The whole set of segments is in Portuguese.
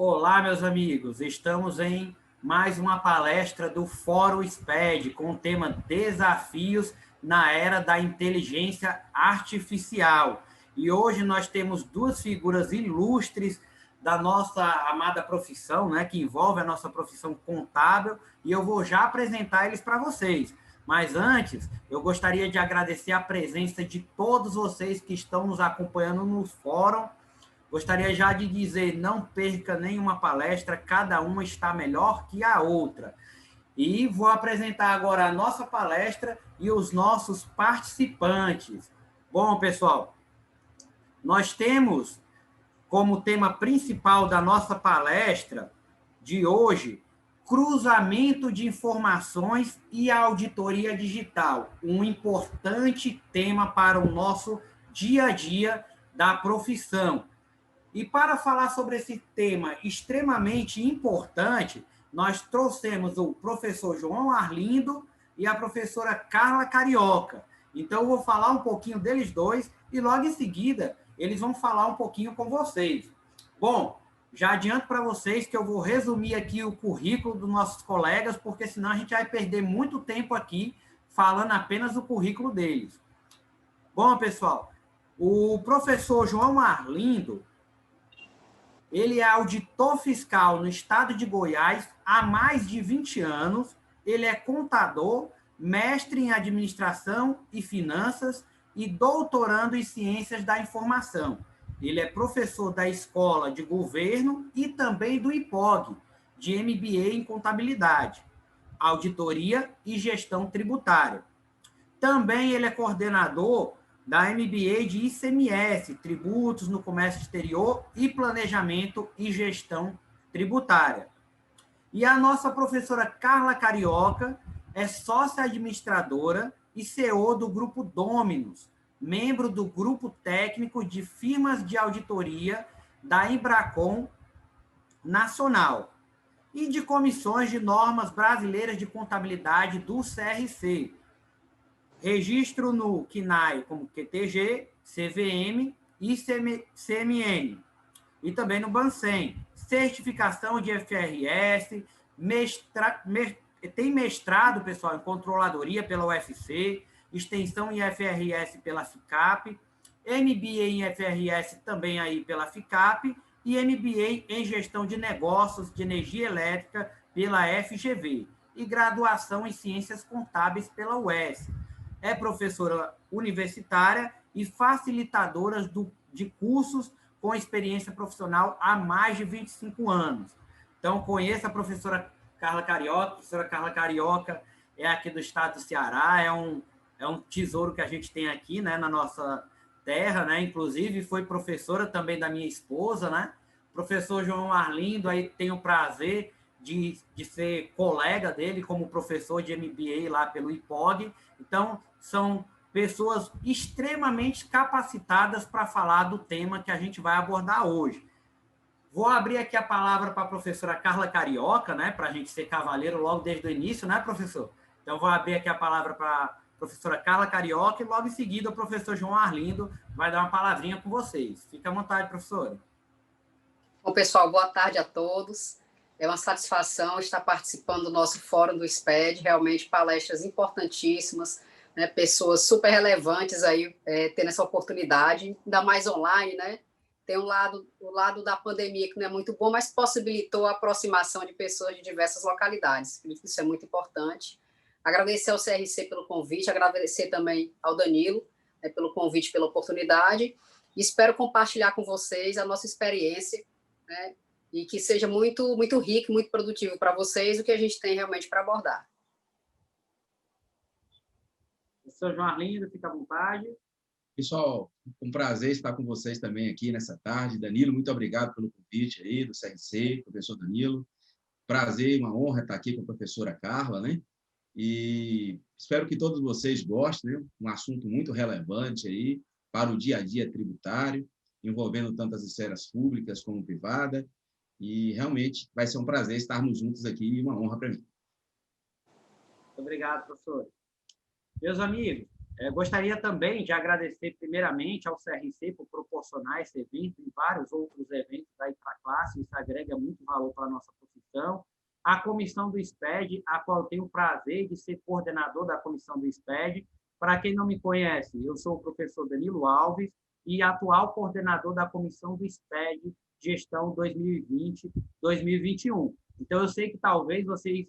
Olá, meus amigos. Estamos em mais uma palestra do Fórum SPED com o tema Desafios na Era da Inteligência Artificial. E hoje nós temos duas figuras ilustres da nossa amada profissão, né, que envolve a nossa profissão contábil, e eu vou já apresentar eles para vocês. Mas antes, eu gostaria de agradecer a presença de todos vocês que estão nos acompanhando no fórum. Gostaria já de dizer, não perca nenhuma palestra, cada uma está melhor que a outra. E vou apresentar agora a nossa palestra e os nossos participantes. Bom, pessoal, nós temos como tema principal da nossa palestra de hoje, cruzamento de informações e auditoria digital, um importante tema para o nosso dia a dia da profissão. E para falar sobre esse tema extremamente importante, nós trouxemos o professor João Arlindo e a professora Carla Carioca. Então, eu vou falar um pouquinho deles dois e logo em seguida eles vão falar um pouquinho com vocês. Bom, já adianto para vocês que eu vou resumir aqui o currículo dos nossos colegas, porque senão a gente vai perder muito tempo aqui falando apenas do currículo deles. Bom, pessoal, o professor João Arlindo, ele é auditor fiscal no estado de Goiás há mais de 20 anos. Ele é contador, mestre em administração e finanças e doutorando em ciências da informação. Ele é professor da Escola de Governo e também do IPOG, de MBA em Contabilidade, Auditoria e Gestão Tributária. Também ele é coordenador da MBA de ICMS, Tributos no Comércio Exterior e Planejamento e Gestão Tributária. E a nossa professora Carla Carioca é sócia administradora e CEO do Grupo Dominus, membro do Grupo Técnico de Firmas de Auditoria da Embracon Nacional e de comissões de normas brasileiras de contabilidade do CRC, registro no CNAE como QTG, CVM e CMN, e também no Bancem, certificação de FRS, tem mestrado, pessoal, em controladoria pela UFC, extensão em FRS pela FICAP, MBA em FRS também aí pela FICAP, e MBA em gestão de negócios de energia elétrica pela FGV, e graduação em ciências contábeis pela UES. É professora universitária e facilitadora de cursos com experiência profissional há mais de 25 anos. Então, conheça a professora Carla Carioca. A professora Carla Carioca é aqui do estado do Ceará, é um tesouro que a gente tem aqui, né, na nossa terra, né? Inclusive, foi professora também da minha esposa, né? Professor João Arlindo, aí tenho o prazer de ser colega dele como professor de MBA lá pelo IPOG. Então, são pessoas extremamente capacitadas para falar do tema que a gente vai abordar hoje. Vou abrir aqui a palavra para a professora Carla Carioca, né, para a gente ser cavaleiro logo desde o início, né, professor? Então, vou abrir aqui a palavra para a professora Carla Carioca e logo em seguida o professor João Arlindo vai dar uma palavrinha com vocês. Fique à vontade, professora. Bom, pessoal, boa tarde a todos. É uma satisfação estar participando do nosso Fórum do SPED, realmente palestras importantíssimas, né, pessoas super relevantes aí tendo essa oportunidade, ainda mais online, né? Tem o lado da pandemia que não é muito bom, mas possibilitou a aproximação de pessoas de diversas localidades. Isso é muito importante. Agradecer ao CRC pelo convite, agradecer também ao Danilo, né, pelo convite, pela oportunidade, e espero compartilhar com vocês a nossa experiência, né, e que seja muito, muito rico, muito produtivo para vocês, o que a gente tem realmente para abordar. Professor João Arlindo, fica à vontade. Pessoal, um prazer estar com vocês também aqui nessa tarde. Danilo, muito obrigado pelo convite aí do CRC, professor Danilo. Prazer, uma honra estar aqui com a professora Carla, né? E espero que todos vocês gostem, né? Um assunto muito relevante aí para o dia a dia tributário, envolvendo tanto as esferas públicas como privada. E realmente vai ser um prazer estarmos juntos aqui e uma honra para mim. Muito obrigado, professor. Meus amigos, Gostaria também de agradecer, primeiramente, ao CRC por proporcionar esse evento e vários outros eventos aí para a classe. Isso agrega muito valor para a nossa profissão. A comissão do SPED, a qual eu tenho o prazer de ser coordenador da comissão do SPED. Para quem não me conhece, eu sou o professor Danilo Alves e atual coordenador da comissão do SPED Gestão 2020-2021. Então, eu sei que talvez vocês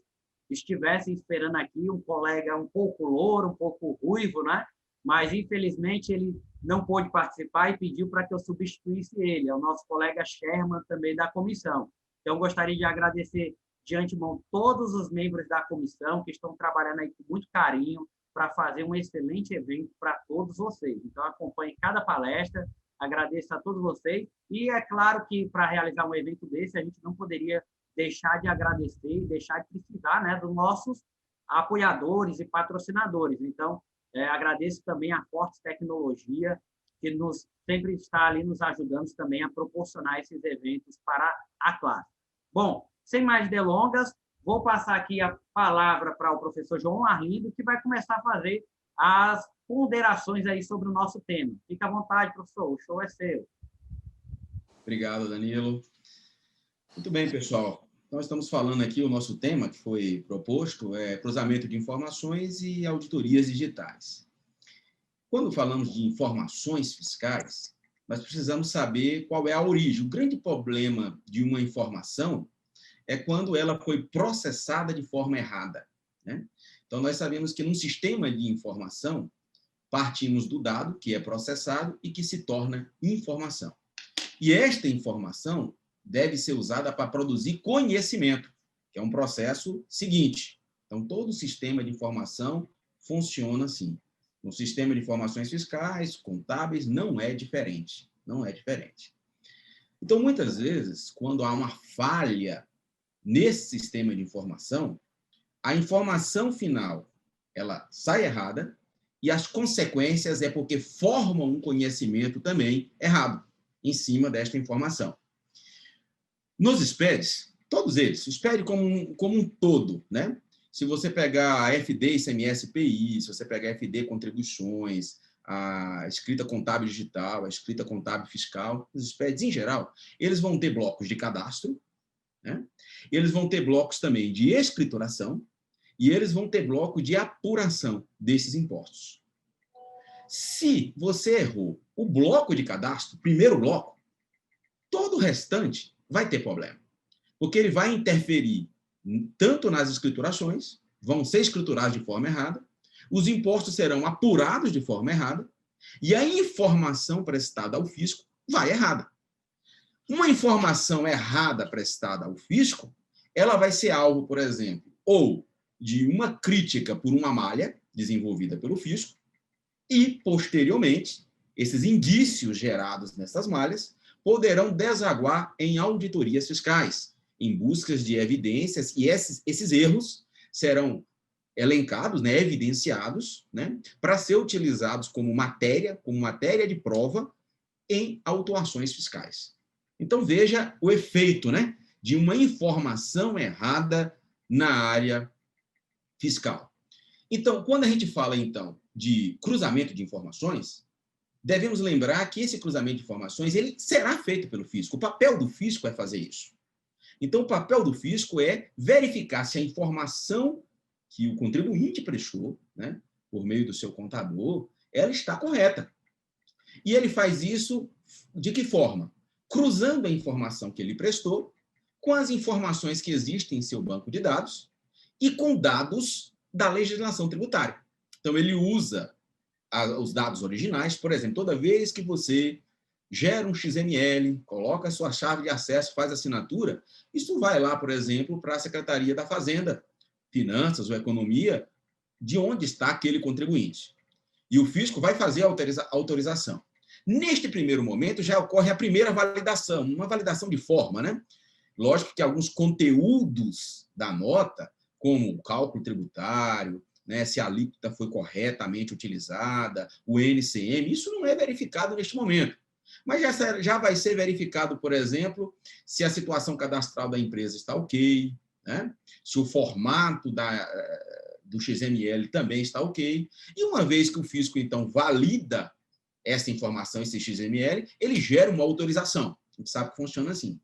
estivessem esperando aqui um colega um pouco louro, um pouco ruivo, né? Mas, infelizmente, ele não pôde participar e pediu para que eu substituísse ele. É o nosso colega Sherman, também da comissão. Então, gostaria de agradecer de antemão todos os membros da comissão que estão trabalhando aí com muito carinho para fazer um excelente evento para todos vocês. Então, acompanhe cada palestra, agradeço a todos vocês. E é claro que, para realizar um evento desse, a gente não poderia deixar de agradecer e deixar de precisar, né, dos nossos apoiadores e patrocinadores. Então, agradeço também a Fortes Tecnologia, que sempre está ali nos ajudando também a proporcionar esses eventos para a classe. Bom, sem mais delongas, vou passar aqui a palavra para o professor João Arlindo, que vai começar a fazer as ponderações aí sobre o nosso tema. Fique à vontade, professor, o show é seu. Obrigado, Danilo. Muito bem, pessoal. Nós estamos falando aqui, o nosso tema que foi proposto é cruzamento de informações e auditorias digitais. Quando falamos de informações fiscais, nós precisamos saber qual é a origem. O grande problema de uma informação é quando ela foi processada de forma errada, né? Então, nós sabemos que num sistema de informação, partimos do dado, que é processado e que se torna informação. E esta informação deve ser usada para produzir conhecimento, que é um processo seguinte. Então, todo sistema de informação funciona assim. No sistema de informações fiscais, contábeis, não é diferente. Não é diferente. Então, muitas vezes, quando há uma falha nesse sistema de informação, a informação final ela sai errada e as consequências é porque formam um conhecimento também errado em cima desta informação. Nos SPEDs, todos eles, o SPED como um todo, né? Se você pegar a FD, ICMS, PI, se você pegar a FD, contribuições, a escrita contábil digital, a escrita contábil fiscal, os SPEDs em geral, eles vão ter blocos de cadastro, né? Eles vão ter blocos também de escrituração e eles vão ter bloco de apuração desses impostos. Se você errou o bloco de cadastro, primeiro bloco, todo o restante vai ter problema, porque ele vai interferir tanto nas escriturações, vão ser escriturados de forma errada, os impostos serão apurados de forma errada e a informação prestada ao fisco vai errada. Uma informação errada prestada ao fisco, ela vai ser alvo, por exemplo, ou de uma crítica por uma malha desenvolvida pelo fisco e, posteriormente, esses indícios gerados nessas malhas poderão desaguar em auditorias fiscais, em buscas de evidências, e esses erros serão elencados, né, evidenciados, né, para ser utilizados como matéria de prova em autuações fiscais. Então, veja o efeito, né, de uma informação errada na área fiscal. Então, quando a gente fala, então, de cruzamento de informações, devemos lembrar que esse cruzamento de informações ele será feito pelo fisco. O papel do fisco é fazer isso. Então, o papel do fisco é verificar se a informação que o contribuinte prestou, né, por meio do seu contador, ela está correta. E ele faz isso de que forma? Cruzando a informação que ele prestou com as informações que existem em seu banco de dados e com dados da legislação tributária. Então, ele usa os dados originais, por exemplo, toda vez que você gera um XML, coloca a sua chave de acesso, faz assinatura, isso vai lá, por exemplo, para a Secretaria da Fazenda, Finanças ou Economia, de onde está aquele contribuinte. E o fisco vai fazer a autorização. Neste primeiro momento, já ocorre a primeira validação, uma validação de forma, né? Lógico que alguns conteúdos da nota, como o cálculo tributário, né, se a alíquota foi corretamente utilizada, o NCM, isso não é verificado neste momento. Mas já vai ser verificado, por exemplo, se a situação cadastral da empresa está ok, né? Se o formato do XML também está ok. E uma vez que o fisco, então, valida essa informação, esse XML, ele gera uma autorização. A gente sabe que funciona assim.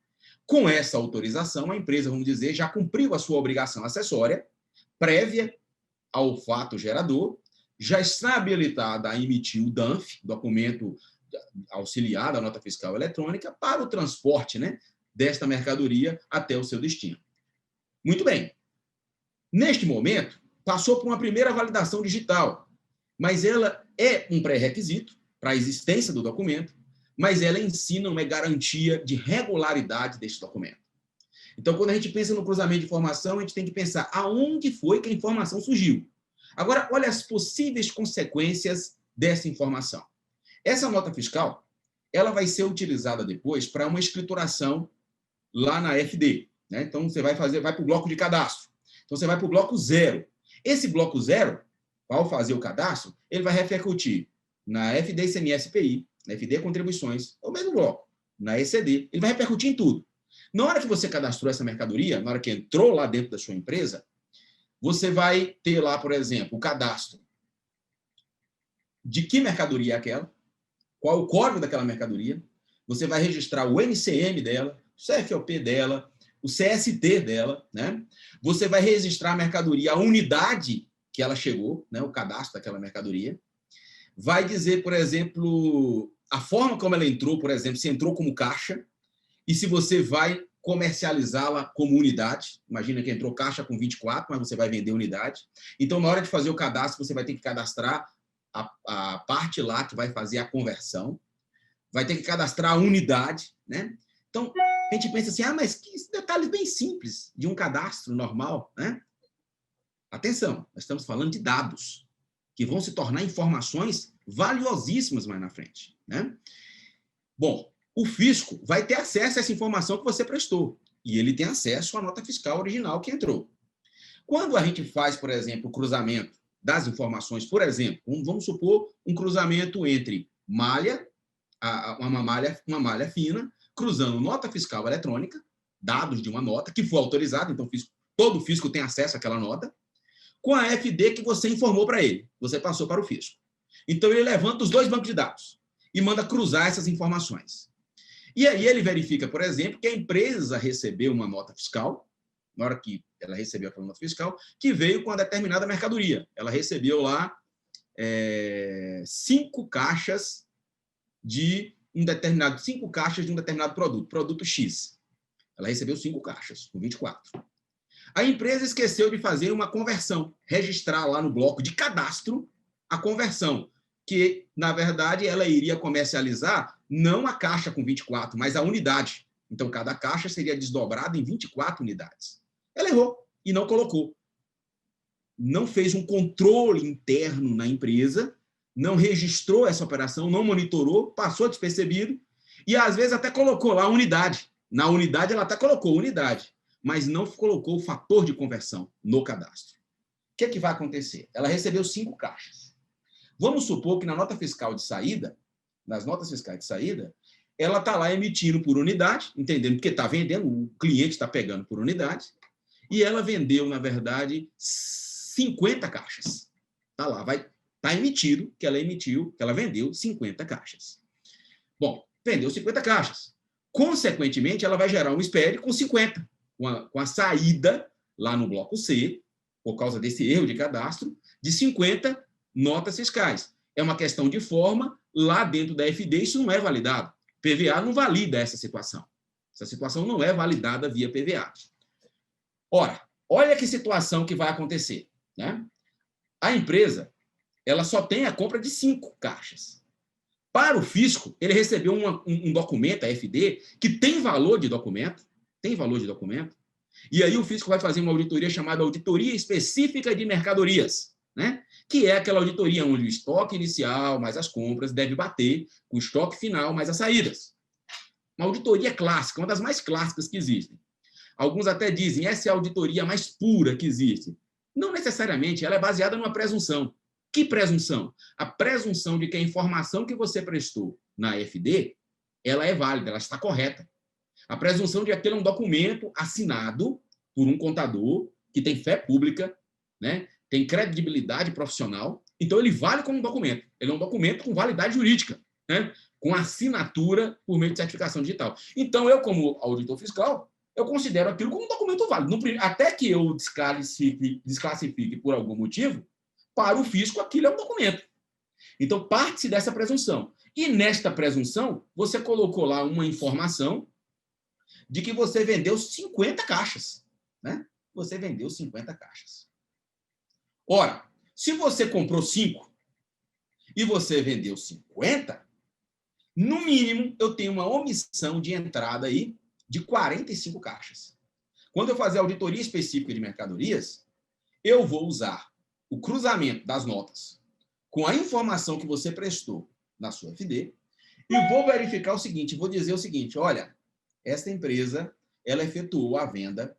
Com essa autorização, a empresa, vamos dizer, já cumpriu a sua obrigação acessória, prévia ao fato gerador, já está habilitada a emitir o DANF, documento auxiliar da nota fiscal eletrônica, para o transporte, né, desta mercadoria até o seu destino. Muito bem. Neste momento, passou por uma primeira validação digital, mas ela é um pré-requisito para a existência do documento, mas ela em si não é garantia de regularidade deste documento. Então, quando a gente pensa no cruzamento de informação, a gente tem que pensar aonde foi que a informação surgiu. Agora, olha as possíveis consequências dessa informação. Essa nota fiscal, ela vai ser utilizada depois para uma escrituração lá na FD, né? Então, você vai para o bloco de cadastro. Então, você vai para o bloco 0. Esse bloco 0, ao fazer o cadastro, ele vai repercutir na FD ICMS-PI, na FD Contribuições, é o mesmo bloco, na ECD, ele vai repercutir em tudo. Na hora que você cadastrou essa mercadoria, na hora que entrou lá dentro da sua empresa, você vai ter lá, por exemplo, o cadastro de que mercadoria é aquela, qual o código daquela mercadoria, você vai registrar o NCM dela, o CFOP dela, o CST dela, né? Você vai registrar a mercadoria, a unidade que ela chegou, né? O cadastro daquela mercadoria. Vai dizer, por exemplo, a forma como ela entrou, por exemplo, se entrou como caixa e se você vai comercializá-la como unidade. Imagina que entrou caixa com 24, mas você vai vender unidade. Então, na hora de fazer o cadastro, você vai ter que cadastrar a parte lá que vai fazer a conversão. Vai ter que cadastrar a unidade, né? Então, a gente pensa assim, mas que detalhes bem simples de um cadastro normal, né? Atenção, nós estamos falando de dados que vão se tornar informações valiosíssimas mais na frente, né? Bom, o fisco vai ter acesso a essa informação que você prestou e ele tem acesso à nota fiscal original que entrou. Quando a gente faz, por exemplo, o cruzamento das informações, por exemplo, vamos supor um cruzamento entre malha, uma malha fina, cruzando nota fiscal eletrônica, dados de uma nota que foi autorizada, então todo fisco tem acesso àquela nota, com a FD que você informou para ele, você passou para o fisco. Então, ele levanta os dois bancos de dados e manda cruzar essas informações. E aí ele verifica, por exemplo, que a empresa recebeu uma nota fiscal, na hora que ela recebeu aquela nota fiscal, que veio com uma determinada mercadoria. Ela recebeu lá 5 caixas de um determinado produto X. Ela recebeu 5 caixas, com 24. A empresa esqueceu de fazer uma conversão, registrar lá no bloco de cadastro a conversão, que, na verdade, ela iria comercializar não a caixa com 24, mas a unidade. Então, cada caixa seria desdobrada em 24 unidades. Ela errou e não colocou. Não fez um controle interno na empresa, não registrou essa operação, não monitorou, passou despercebido e, às vezes, até colocou lá a unidade. Na unidade, ela até colocou unidade, mas não colocou o fator de conversão no cadastro. O que é que vai acontecer? Ela recebeu 5 caixas. Vamos supor que na nota fiscal de saída, nas notas fiscais de saída, ela está lá emitindo por unidade, entendendo que está vendendo, o cliente está pegando por unidade, e ela vendeu, na verdade, 50 caixas. Está lá, está emitido que ela vendeu 50 caixas. Bom, vendeu 50 caixas. Consequentemente, ela vai gerar um SPED com 50, com a saída lá no bloco C, por causa desse erro de cadastro, de 50 notas fiscais. É uma questão de forma, lá dentro da FD isso não é validado. PVA não valida essa situação. Essa situação não é validada via PVA. Ora, olha que situação que vai acontecer, né? A empresa, ela só tem a compra de 5 caixas. Para o fisco, ele recebeu um documento, a FD, que tem valor de documento, e aí o fisco vai fazer uma auditoria chamada Auditoria Específica de Mercadorias, né? Que é aquela auditoria onde o estoque inicial mais as compras deve bater com o estoque final mais as saídas. Uma auditoria clássica, uma das mais clássicas que existem. Alguns até dizem, essa é a auditoria mais pura que existe. Não necessariamente, ela é baseada numa presunção. Que presunção? A presunção de que a informação que você prestou na FD, ela é válida, ela está correta. A presunção de que aquele é um documento assinado por um contador que tem fé pública, né? tem credibilidade profissional, então ele vale como um documento. Ele é um documento com validade jurídica, né? Com assinatura por meio de certificação digital. Então, eu, como auditor fiscal, eu considero aquilo como um documento válido. Até que eu desclassifique por algum motivo, para o fisco, aquilo é um documento. Então, parte-se dessa presunção. E nesta presunção, você colocou lá uma informação de que você vendeu 50 caixas, né? Você vendeu 50 caixas. Ora, se você comprou 5 e você vendeu 50, no mínimo, eu tenho uma omissão de entrada aí de 45 caixas. Quando eu fazer auditoria específica de mercadorias, eu vou usar o cruzamento das notas com a informação que você prestou na sua FD e vou verificar o seguinte, vou dizer o seguinte, olha, esta empresa, ela efetuou a venda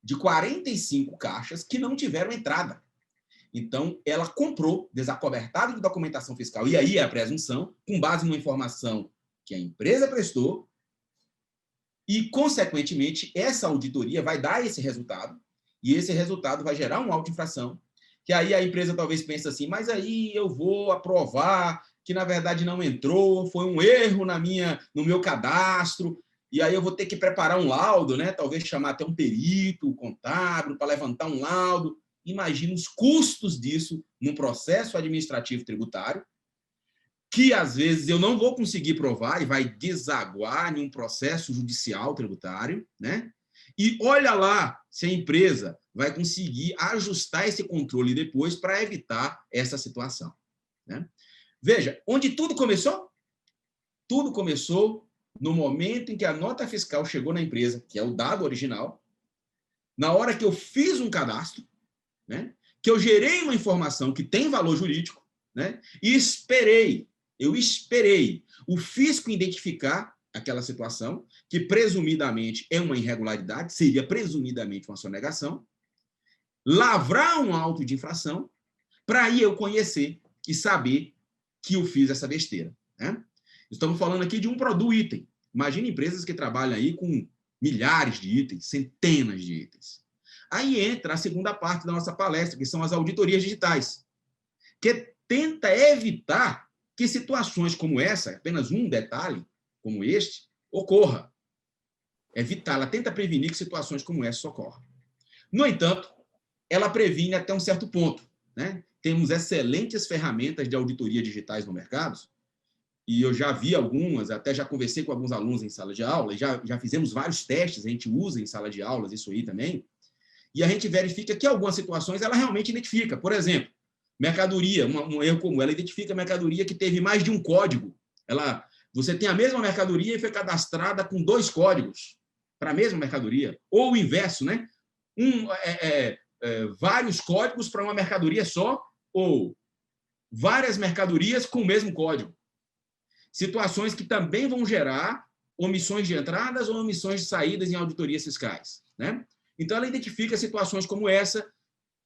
de 45 caixas que não tiveram entrada. Então, ela comprou, desacobertado de documentação fiscal, e aí é a presunção, com base numa informação que a empresa prestou, e, consequentemente, essa auditoria vai dar esse resultado, e esse resultado vai gerar uma auto-infração, que aí a empresa talvez pense assim, mas aí eu vou aprovar que, na verdade, não entrou, foi um erro no meu cadastro, e aí eu vou ter que preparar um laudo, né? Talvez chamar até um perito, um contábil, para levantar um laudo. Imagina os custos disso num processo administrativo tributário, que às vezes eu não vou conseguir provar e vai desaguar em um processo judicial tributário, né? E olha lá se a empresa vai conseguir ajustar esse controle depois para evitar essa situação, né? Veja, onde tudo começou? Tudo começou no momento em que a nota fiscal chegou na empresa, que é o dado original, na hora que eu fiz um cadastro, né? Que eu gerei uma informação que tem valor jurídico, né? E eu esperei o fisco identificar aquela situação, que presumidamente é uma irregularidade, seria presumidamente uma sonegação, lavrar um auto de infração, para aí eu conhecer e saber que eu fiz essa besteira, né? Estamos falando aqui de um produto item. Imagine empresas que trabalham aí com milhares de itens, centenas de itens. Aí entra a segunda parte da nossa palestra, que são as auditorias digitais, que tenta evitar que situações como essa, apenas um detalhe como este, ocorra. Evitar, ela tenta prevenir que situações como essa ocorram. No entanto, ela previne até um certo ponto, né? Temos excelentes ferramentas de auditoria digitais no mercado, e eu já vi algumas, até já conversei com alguns alunos em sala de aula, e já fizemos vários testes, a gente usa em sala de aulas isso aí também, e a gente verifica que algumas situações ela realmente identifica. Por exemplo, mercadoria, um erro comum, ela identifica mercadoria que teve mais de um código. Você tem a mesma mercadoria e foi cadastrada com 2 códigos para a mesma mercadoria. Ou o inverso, né? Vários códigos para uma mercadoria só, ou várias mercadorias com o mesmo código. Situações que também vão gerar omissões de entradas ou omissões de saídas em auditorias fiscais, né? Então, ela identifica situações como essa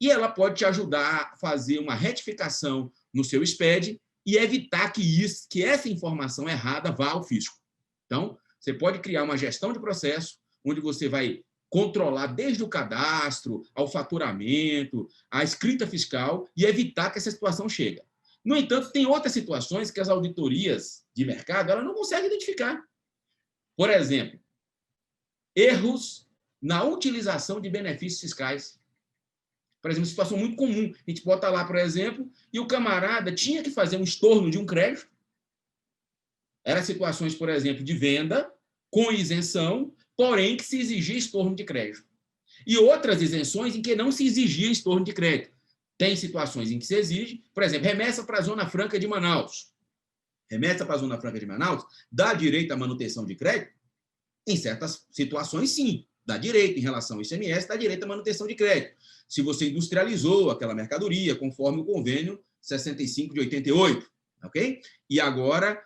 e ela pode te ajudar a fazer uma retificação no seu SPED e evitar que essa informação errada vá ao fisco. Então, você pode criar uma gestão de processo onde você vai controlar desde o cadastro, ao faturamento, à escrita fiscal e evitar que essa situação chegue. No entanto, tem outras situações que as auditorias de mercado ela não conseguem identificar. Por exemplo, erros na utilização de benefícios fiscais. Por exemplo, situação muito comum. A gente bota lá, por exemplo, e o camarada tinha que fazer um estorno de um crédito. Eram situações, por exemplo, de venda com isenção, porém que se exigia estorno de crédito. E outras isenções em que não se exigia estorno de crédito. Tem situações em que se exige, por exemplo, remessa para a Zona Franca de Manaus. Remessa para a Zona Franca de Manaus dá direito à manutenção de crédito? Em certas situações, sim. Dá direito em relação ao ICMS, dá direito à manutenção de crédito. Se você industrializou aquela mercadoria, conforme o convênio 65 de 88, ok? E agora,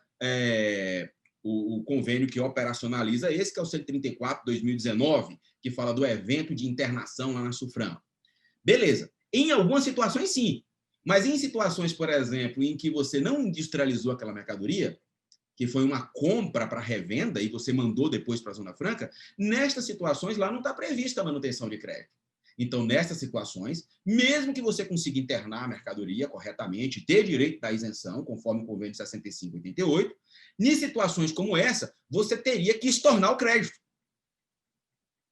o convênio que operacionaliza esse, que é o 134/2019, que fala do evento de internação lá na SUFRAM. Beleza. Em algumas situações, sim. Mas em situações, por exemplo, em que você não industrializou aquela mercadoria, que foi uma compra para revenda e você mandou depois para a Zona Franca, nestas situações lá não está prevista a manutenção de crédito. Então, nessas situações, mesmo que você consiga internar a mercadoria corretamente, ter direito da isenção, conforme o convênio 65/88, em situações como essa, você teria que estornar o crédito.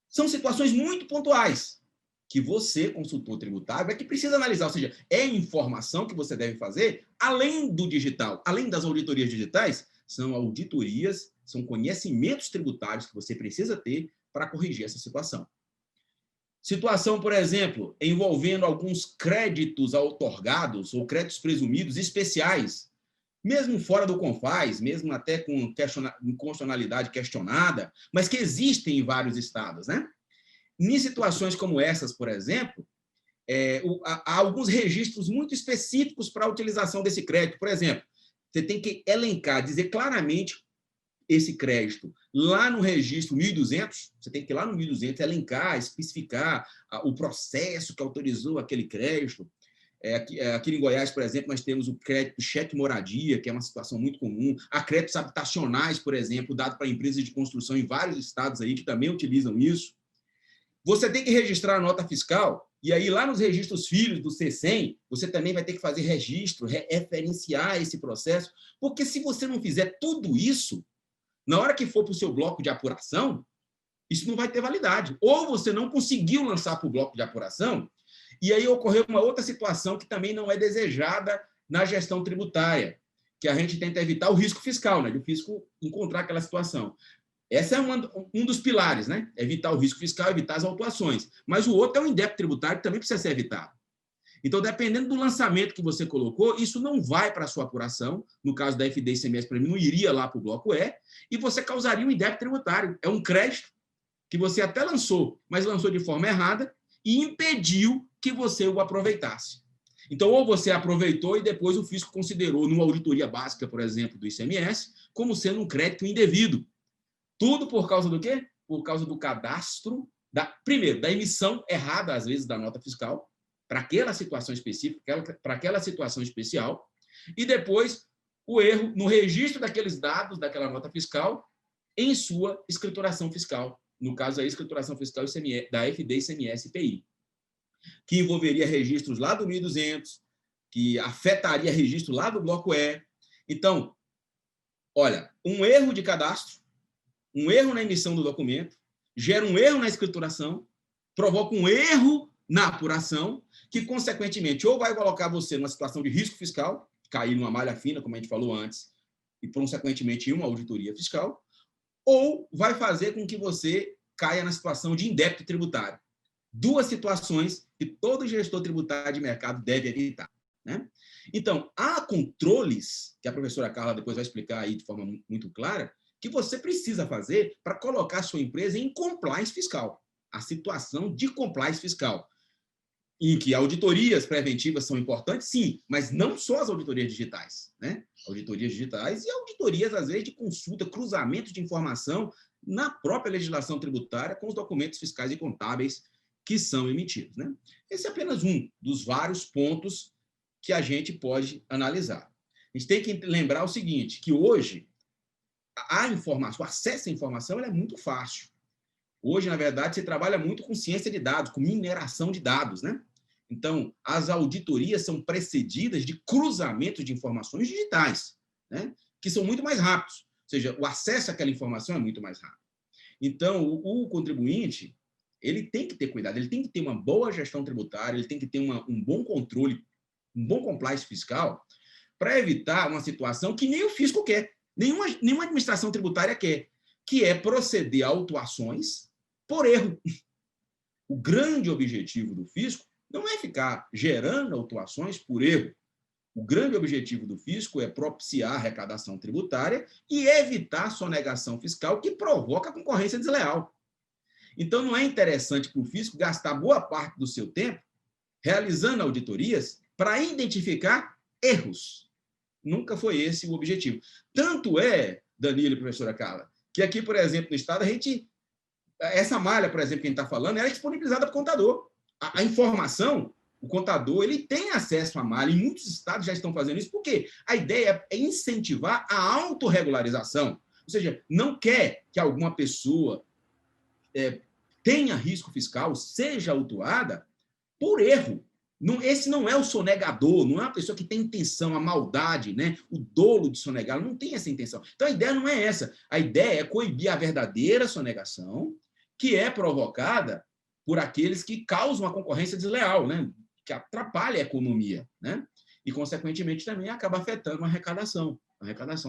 São situações muito pontuais que você, consultor tributário, é que precisa analisar, ou seja, é informação que você deve fazer além do digital, além das auditorias digitais, são auditorias, são conhecimentos tributários que você precisa ter para corrigir essa situação. Situação, por exemplo, envolvendo alguns créditos outorgados ou créditos presumidos especiais, mesmo fora do CONFAS, mesmo até com inconstitucionalidade questionada, mas que existem em vários estados, né? Em situações como essas, por exemplo, há alguns registros muito específicos para a utilização desse crédito. Por exemplo, você tem que elencar, dizer claramente esse crédito lá no registro 1.200, você tem que ir lá no 1.200 elencar, especificar o processo que autorizou aquele crédito. Aqui em Goiás, por exemplo, nós temos o crédito cheque moradia, que é uma situação muito comum. Há créditos habitacionais, por exemplo, dado para empresas de construção em vários estados aí que também utilizam isso. Você tem que registrar a nota fiscal, e aí lá nos registros filhos do C100, você também vai ter que fazer registro, referenciar esse processo, porque se você não fizer tudo isso, na hora que for para o seu bloco de apuração, isso não vai ter validade. Ou você não conseguiu lançar para o bloco de apuração, e aí ocorreu uma outra situação que também não é desejada na gestão tributária, que a gente tenta evitar o risco fiscal, né? Do fisco encontrar aquela situação. Esse é um dos pilares, né? Evitar o risco fiscal, evitar as autuações. Mas o outro é o indébito tributário, que também precisa ser evitado. Então, dependendo do lançamento que você colocou, isso não vai para a sua apuração. No caso da FD e ICMS, para mim, não iria lá para o bloco E, e você causaria um indébito tributário. É um crédito que você até lançou, mas lançou de forma errada e impediu que você o aproveitasse. Então, ou você aproveitou e depois o fisco considerou, numa auditoria básica, por exemplo, do ICMS, como sendo um crédito indevido. Tudo por causa do quê? Por causa do cadastro, primeiro, da emissão errada, às vezes, da nota fiscal, para aquela situação específica, para aquela situação especial, e depois o erro no registro daqueles dados, daquela nota fiscal, em sua escrituração fiscal. No caso, a escrituração fiscal da FD, ICMS e IPI, que envolveria registros lá do 1.200, que afetaria registro lá do bloco E. Então, olha, um erro de cadastro, um erro na emissão do documento, gera um erro na escrituração, provoca um erro na apuração, que, consequentemente, ou vai colocar você numa situação de risco fiscal, cair numa malha fina, como a gente falou antes, e, consequentemente, em uma auditoria fiscal, ou vai fazer com que você caia na situação de indébito tributário. Duas situações que todo gestor tributário de mercado deve evitar, né? Então, há controles, que a professora Carla depois vai explicar aí de forma muito clara, que você precisa fazer para colocar a sua empresa em compliance fiscal. A situação de compliance fiscal, em que auditorias preventivas são importantes, sim, mas não só as auditorias digitais, né? Auditorias digitais e auditorias, às vezes, de consulta, cruzamento de informação na própria legislação tributária com os documentos fiscais e contábeis que são emitidos, né? Esse é apenas um dos vários pontos que a gente pode analisar. A gente tem que lembrar o seguinte, que hoje a informação, o acesso à informação é muito fácil. Hoje, na verdade, se trabalha muito com ciência de dados, com mineração de dados, né? Então, as auditorias são precedidas de cruzamento de informações digitais, né? Que são muito mais rápidos. Ou seja, o acesso àquela informação é muito mais rápido. Então, o contribuinte, ele tem que ter cuidado, ele tem que ter uma boa gestão tributária, ele tem que ter um bom controle, um bom compliance fiscal, para evitar uma situação que nem o fisco quer, nenhuma administração tributária quer, que é proceder a autuações por erro. O grande objetivo do fisco não é ficar gerando autuações por erro. O grande objetivo do fisco é propiciar a arrecadação tributária e evitar sonegação fiscal que provoca concorrência desleal. Então, não é interessante para o fisco gastar boa parte do seu tempo realizando auditorias para identificar erros. Nunca foi esse o objetivo. Tanto é, Danilo e professora Carla, que aqui, por exemplo, no Estado, essa malha, por exemplo, que a gente está falando, ela é disponibilizada para o contador. A informação, o contador, ele tem acesso à malha, e muitos estados já estão fazendo isso, porque a ideia é incentivar a autorregularização. Ou seja, não quer que alguma pessoa tenha risco fiscal, seja autuada por erro. Esse não é o sonegador, não é uma pessoa que tem intenção, a maldade, né? O dolo de sonegar, não tem essa intenção. Então, a ideia não é essa. A ideia é coibir a verdadeira sonegação, que é provocada por aqueles que causam a concorrência desleal, né? Que atrapalha a economia, né? E, consequentemente, também acaba afetando a arrecadação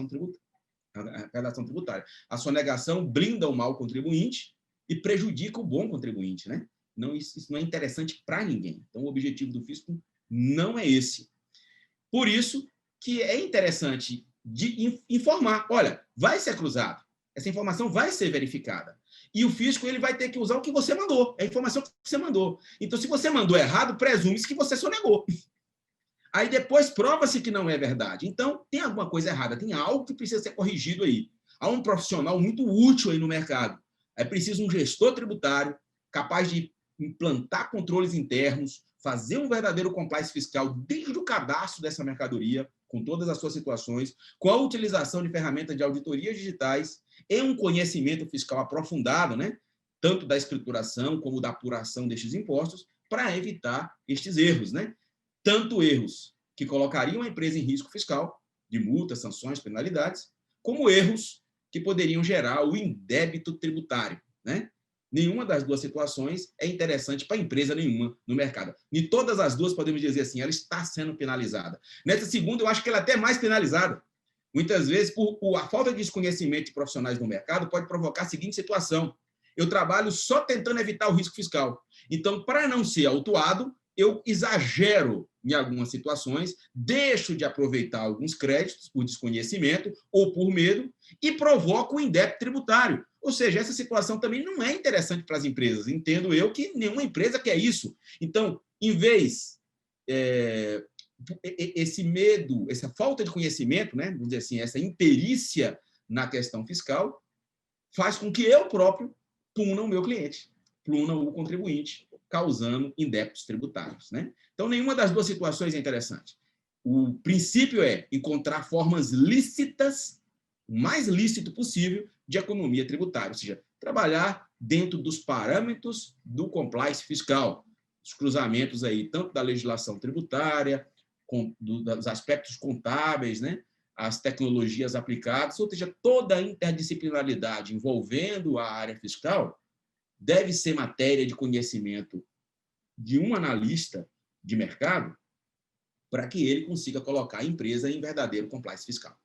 tributária. A sonegação blinda o mau contribuinte e prejudica o bom contribuinte, né? Não, isso não é interessante para ninguém. Então, o objetivo do fisco não é esse. Por isso que é interessante de informar. Olha, vai ser cruzado. Essa informação vai ser verificada. E o fisco ele vai ter que usar o que você mandou, a informação que você mandou. Então, se você mandou errado, presume-se que você sonegou. Aí depois prova-se que não é verdade. Então, tem alguma coisa errada, tem algo que precisa ser corrigido aí. Há um profissional muito útil aí no mercado. É preciso um gestor tributário capaz de implantar controles internos, fazer um verdadeiro compliance fiscal desde o cadastro dessa mercadoria, com todas as suas situações, com a utilização de ferramentas de auditorias digitais e um conhecimento fiscal aprofundado, né? Tanto da escrituração como da apuração destes impostos, para evitar estes erros, né? Tanto erros que colocariam a empresa em risco fiscal, de multas, sanções, penalidades, como erros que poderiam gerar o indébito tributário, né? Nenhuma das duas situações é interessante para empresa nenhuma no mercado. De todas as duas, podemos dizer assim, ela está sendo penalizada. Nessa segunda, eu acho que ela é até mais penalizada. Muitas vezes, a falta de desconhecimento de profissionais no mercado pode provocar a seguinte situação. Eu trabalho só tentando evitar o risco fiscal. Então, para não ser autuado, eu exagero em algumas situações, deixo de aproveitar alguns créditos por desconhecimento ou por medo e provoco o indébito tributário. Ou seja, essa situação também não é interessante para as empresas. Entendo eu que nenhuma empresa quer isso. Então, em vez esse medo, essa falta de conhecimento, né, vamos dizer assim, essa imperícia na questão fiscal, faz com que eu próprio puna o meu cliente, puna o contribuinte, causando indébitos tributários, né? Então, nenhuma das duas situações é interessante. O princípio é encontrar formas lícitas, o mais lícito possível, de economia tributária, ou seja, trabalhar dentro dos parâmetros do compliance fiscal, os cruzamentos aí, tanto da legislação tributária, dos aspectos contábeis, né? As tecnologias aplicadas, ou seja, toda a interdisciplinaridade envolvendo a área fiscal deve ser matéria de conhecimento de um analista de mercado para que ele consiga colocar a empresa em verdadeiro compliance fiscal.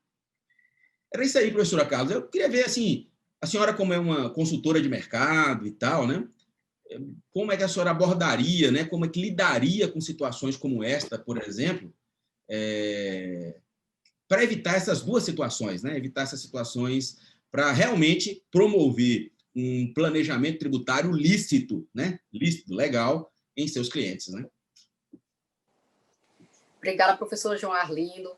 Era isso aí, professora Carlos. Eu queria ver, assim, a senhora como é uma consultora de mercado e tal, né? Como é que a senhora abordaria, né? Como é que lidaria com situações como esta, por exemplo, para evitar essas duas situações, né? Evitar essas situações para realmente promover um planejamento tributário lícito, né? Lícito, legal, em seus clientes, né? Obrigada, professor João Arlindo.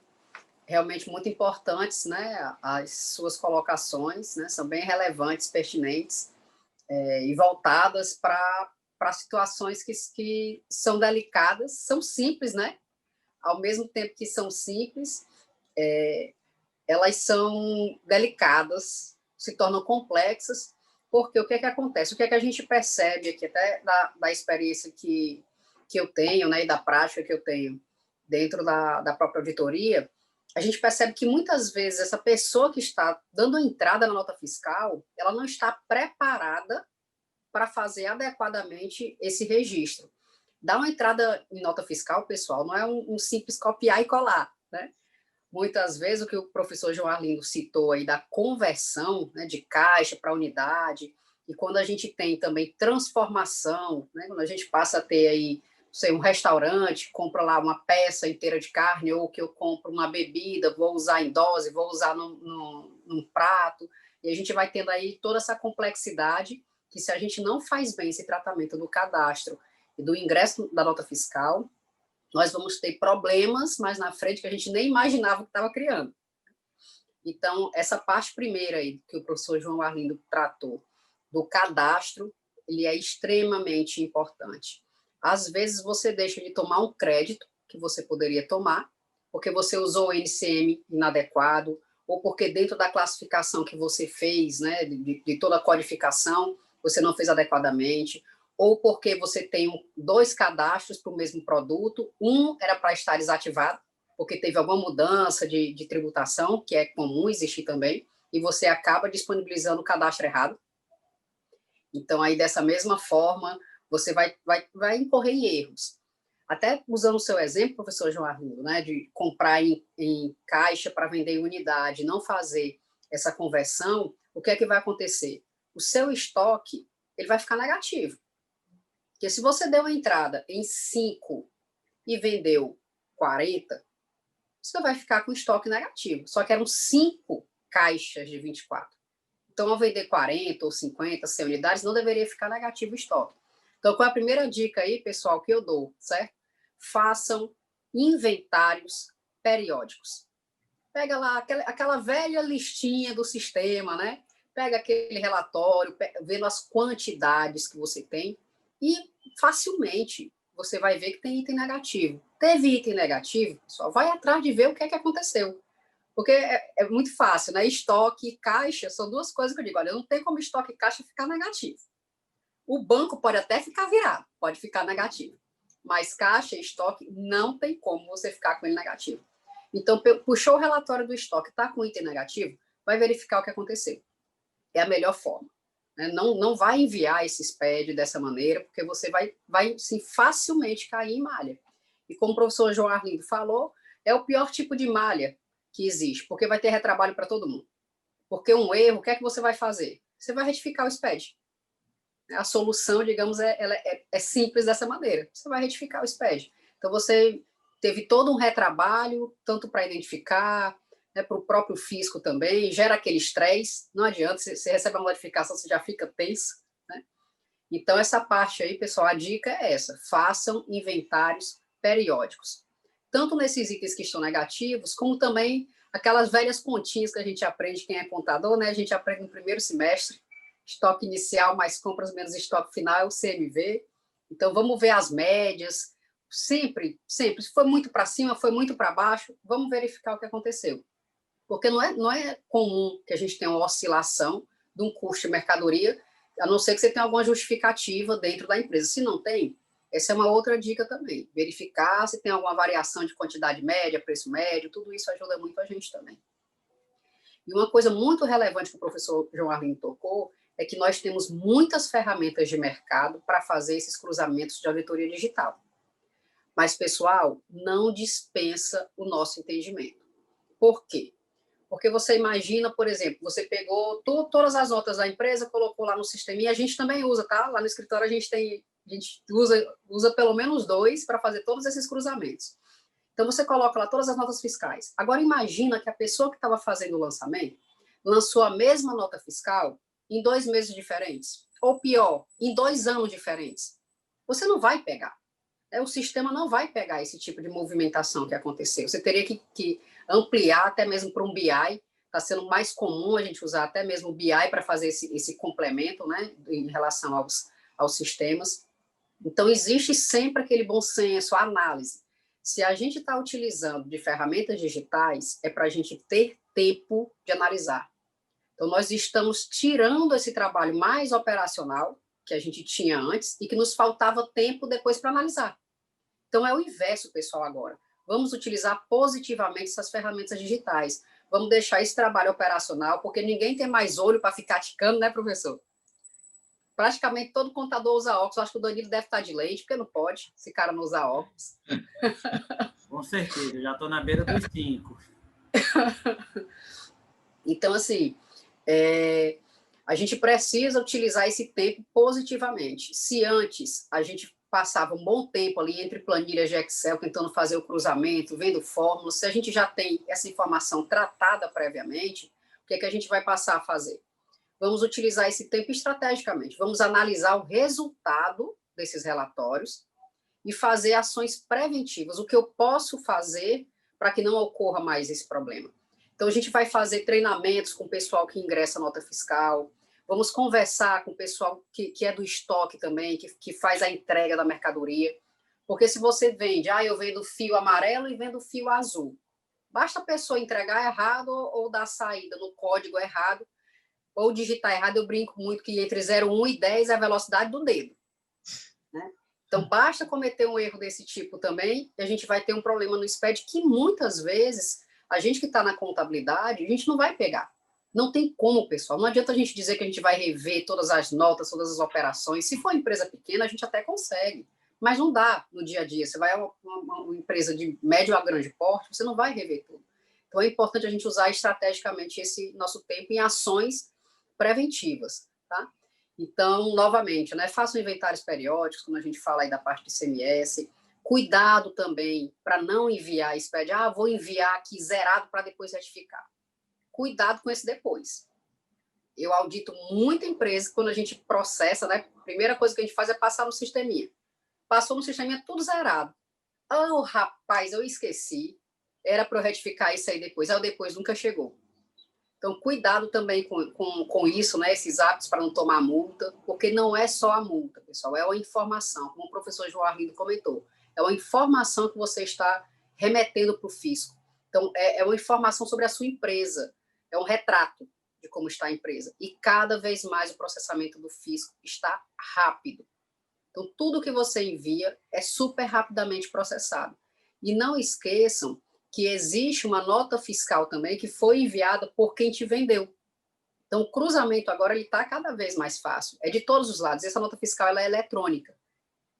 Realmente muito importantes, né? As suas colocações, né? São bem relevantes, pertinentes e voltadas para situações que são delicadas, são simples, né? Ao mesmo tempo que são simples, elas são delicadas, se tornam complexas, porque o que é que acontece? O que é que a gente percebe aqui, até da experiência que eu tenho, né, e da prática que eu tenho dentro da própria auditoria, a gente percebe que muitas vezes essa pessoa que está dando entrada na nota fiscal, ela não está preparada para fazer adequadamente esse registro. Dar uma entrada em nota fiscal, pessoal, não é um simples copiar e colar, né? Muitas vezes o que o professor João Arlindo citou aí da conversão, né, de caixa para unidade, e quando a gente tem também transformação, né, quando a gente passa a ter aí, sei, um restaurante, compra lá uma peça inteira de carne, ou que eu compro uma bebida, vou usar em dose, vou usar num prato, e a gente vai tendo aí toda essa complexidade, que se a gente não faz bem esse tratamento do cadastro e do ingresso da nota fiscal, nós vamos ter problemas mais na frente que a gente nem imaginava que estava criando. Então, essa parte primeira aí, que o professor João Arlindo tratou, do cadastro, ele é extremamente importante. Às vezes, você deixa de tomar um crédito que você poderia tomar, porque você usou o NCM inadequado, ou porque dentro da classificação que você fez, né, de toda a codificação, você não fez adequadamente, ou porque você tem dois cadastros para o mesmo produto, um era para estar desativado, porque teve alguma mudança de tributação, que é comum existir também, e você acaba disponibilizando o cadastro errado. Então, aí, dessa mesma forma, você vai incorrer em erros. Até usando o seu exemplo, professor João Arlindo, né, de comprar em caixa para vender em unidade, não fazer essa conversão, o que é que vai acontecer? O seu estoque ele vai ficar negativo. Porque se você deu uma entrada em 5 e vendeu 40, você vai ficar com estoque negativo. Só que eram 5 caixas de 24. Então, ao vender 40 ou 50, 100 unidades, não deveria ficar negativo o estoque. Então, qual é a primeira dica aí, pessoal, que eu dou, certo? Façam inventários periódicos. Pega lá aquela velha listinha do sistema, né? Pega aquele relatório, vendo as quantidades que você tem e facilmente você vai ver que tem item negativo. Teve item negativo, pessoal, vai atrás de ver o que é que aconteceu. Porque é muito fácil, né? Estoque e caixa são duas coisas que eu digo. Olha, não tem como estoque e caixa ficar negativo. O banco pode até ficar virado, pode ficar negativo. Mas caixa e estoque não tem como você ficar com ele negativo. Então, puxou o relatório do estoque, está com item negativo, vai verificar o que aconteceu. É a melhor forma. Né? Não vai enviar esse SPED dessa maneira, porque você vai sim, facilmente cair em malha. E como o professor João Arlindo falou, é o pior tipo de malha que existe, porque vai ter retrabalho para todo mundo. Porque um erro, o que é que você vai fazer? Você vai retificar o SPED. A solução, digamos, é simples dessa maneira. Você vai retificar o SPED. Então, você teve todo um retrabalho, tanto para identificar, né, para o próprio fisco também, gera aquele estresse, não adianta, você recebe uma notificação, você já fica tenso, né? Então, essa parte aí, pessoal, a dica é essa, façam inventários periódicos, tanto nesses itens que estão negativos, como também aquelas velhas continhas que a gente aprende, quem é contador, né? A gente aprende no primeiro semestre, estoque inicial mais compras menos estoque final é o CMV, então vamos ver as médias, sempre, se foi muito para cima, foi muito para baixo, vamos verificar o que aconteceu. Porque não é comum que a gente tenha uma oscilação de um custo de mercadoria, a não ser que você tenha alguma justificativa dentro da empresa. Se não tem, essa é uma outra dica também. Verificar se tem alguma variação de quantidade média, preço médio, tudo isso ajuda muito a gente também. E uma coisa muito relevante que o professor João Arlindo tocou é que nós temos muitas ferramentas de mercado para fazer esses cruzamentos de auditoria digital. Mas, pessoal, não dispensa o nosso entendimento. Por quê? Porque você imagina, por exemplo, você pegou todas as notas da empresa, colocou lá no sistema, e a gente também usa, tá? Lá no escritório a gente usa pelo menos 2 para fazer todos esses cruzamentos. Então, você coloca lá todas as notas fiscais. Agora, imagina que a pessoa que estava fazendo o lançamento lançou a mesma nota fiscal em 2 meses diferentes. Ou pior, em 2 anos diferentes. Você não vai pegar. O sistema não vai pegar esse tipo de movimentação que aconteceu. Você teria que ampliar até mesmo para um BI. Está sendo mais comum a gente usar até mesmo o BI para fazer esse complemento, né, em relação aos sistemas. Então, existe sempre aquele bom senso, a análise. Se a gente está utilizando de ferramentas digitais, é para a gente ter tempo de analisar. Então, nós estamos tirando esse trabalho mais operacional que a gente tinha antes e que nos faltava tempo depois para analisar. Então, é o inverso, pessoal, agora. Vamos utilizar positivamente essas ferramentas digitais. Vamos deixar esse trabalho operacional, porque ninguém tem mais olho para ficar ticando, né, professor? Praticamente todo contador usa óculos. Acho que o Danilo deve estar de leite, porque não pode, esse cara não usa óculos. Com certeza, já estou na beira dos 5. Então, assim, a gente precisa utilizar esse tempo positivamente. Se antes a gente passava um bom tempo ali entre planilhas de Excel, tentando fazer o cruzamento, vendo fórmulas, se a gente já tem essa informação tratada previamente, o que é que a gente vai passar a fazer? Vamos utilizar esse tempo estrategicamente, vamos analisar o resultado desses relatórios e fazer ações preventivas, o que eu posso fazer para que não ocorra mais esse problema. Então, a gente vai fazer treinamentos com o pessoal que ingressa a nota fiscal, vamos conversar com o pessoal que é do estoque também, que faz a entrega da mercadoria, porque se você vende, eu vendo fio amarelo e vendo fio azul, basta a pessoa entregar errado ou dar saída no código errado, ou digitar errado, eu brinco muito que entre 0,1 e 10 é a velocidade do dedo, né? Então, basta cometer um erro desse tipo também, e a gente vai ter um problema no SPED que muitas vezes a gente que está na contabilidade, a gente não vai pegar. Não tem como, pessoal. Não adianta a gente dizer que a gente vai rever todas as notas, todas as operações. Se for empresa pequena, a gente até consegue, mas não dá no dia a dia. Você vai a uma empresa de médio a grande porte, você não vai rever tudo. Então, é importante a gente usar estrategicamente esse nosso tempo em ações preventivas, tá? Então, novamente, né, façam inventários periódicos, quando a gente fala aí da parte de ICMS. Cuidado também para não enviar SPED. Vou enviar aqui zerado para depois retificar. Cuidado com esse depois. Eu audito muita empresa, quando a gente processa, né, a primeira coisa que a gente faz é passar no sisteminha. Passou no sisteminha tudo zerado. Rapaz, eu esqueci. Era para eu retificar isso aí depois. Aí o depois nunca chegou. Então, cuidado também com isso, né? Esses hábitos para não tomar multa, porque não é só a multa, pessoal, é uma informação, como o professor João Arlindo comentou, é uma informação que você está remetendo para o fisco. Então, é uma informação sobre a sua empresa, é um retrato de como está a empresa. E cada vez mais o processamento do fisco está rápido. Então, tudo que você envia é super rapidamente processado. E não esqueçam que existe uma nota fiscal também que foi enviada por quem te vendeu. Então, o cruzamento agora está cada vez mais fácil. É de todos os lados. Essa nota fiscal ela é eletrônica.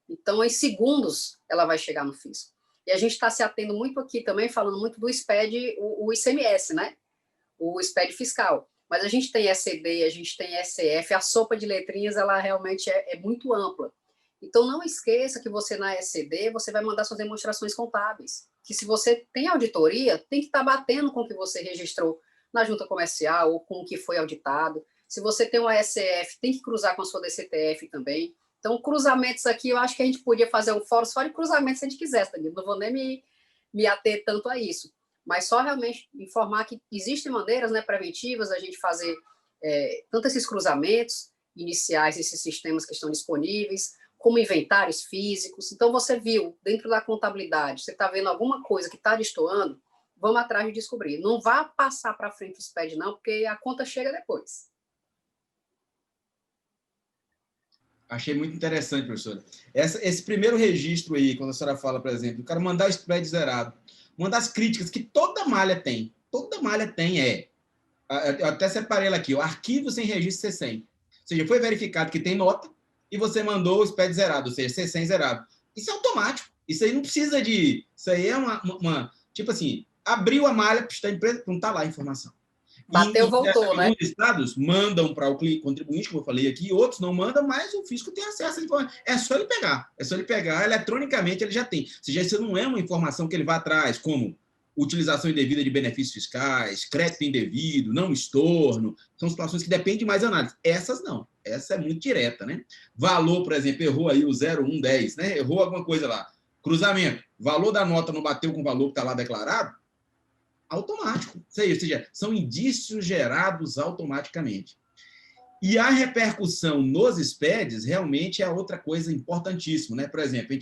Então, em segundos, ela vai chegar no fisco. E a gente está se atendo muito aqui também, falando muito do SPED, o ICMS, né? O SPED fiscal. Mas a gente tem ECD, a gente tem ECF, a sopa de letrinhas, ela realmente é muito ampla. Então, não esqueça que você, na ECD, você vai mandar suas demonstrações contábeis. Que se você tem auditoria, tem que estar batendo com o que você registrou na junta comercial ou com o que foi auditado. Se você tem uma ECF, tem que cruzar com a sua DCTF também. Então, cruzamentos aqui, eu acho que a gente podia fazer um fórum só de cruzamentos se a gente quisesse, Danilo. Não vou nem me ater tanto a isso. Mas só realmente informar que existem maneiras, né, preventivas a gente fazer tanto esses cruzamentos iniciais, esses sistemas que estão disponíveis, como inventários físicos. Então, você viu, dentro da contabilidade, você está vendo alguma coisa que está destoando, vamos atrás de descobrir. Não vá passar para frente o SPED, não, porque a conta chega depois. Achei muito interessante, professora. Esse primeiro registro aí, quando a senhora fala, por exemplo, o cara mandar o SPED zerado, uma das críticas que toda malha tem eu até separei ela aqui, o arquivo sem registro C100. Ou seja, foi verificado que tem nota, e você mandou o SPED zerado, ou seja, C100 zerado. Isso é automático. Isso aí não precisa de... Isso aí é tipo assim, abriu a malha da empresa, não está lá a informação. Bateu, voltou, né? Alguns estados mandam para o contribuinte, como eu falei aqui, outros não mandam, mas o fisco tem acesso à informação. É só ele pegar, eletronicamente ele já tem. Ou seja, isso não é uma informação que ele vai atrás, como utilização indevida de benefícios fiscais, crédito indevido, não estorno, são situações que dependem de mais análise. Essas não, essa é muito direta, né? Valor, por exemplo, errou aí o 0,110, né? Errou alguma coisa lá. Cruzamento, valor da nota não bateu com o valor que está lá declarado, automático. Ou seja, são indícios gerados automaticamente. E a repercussão nos SPEDs realmente é outra coisa importantíssima, né? Por exemplo,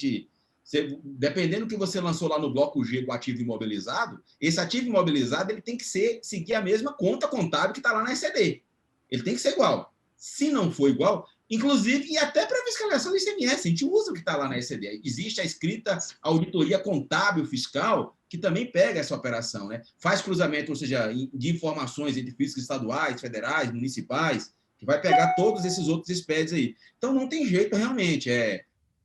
dependendo do que você lançou lá no bloco G com ativo imobilizado, esse ativo imobilizado ele tem que seguir a mesma conta contábil que está lá na ECD. Ele tem que ser igual. Se não for igual, inclusive, e até para fiscalização do ICMS, a gente usa o que está lá na ECD. Existe a escrita auditoria contábil fiscal, que também pega essa operação, né? Faz cruzamento, ou seja, de informações entre fiscos estaduais, federais, municipais, que vai pegar todos esses outros SPEDs aí. Então, não tem jeito realmente.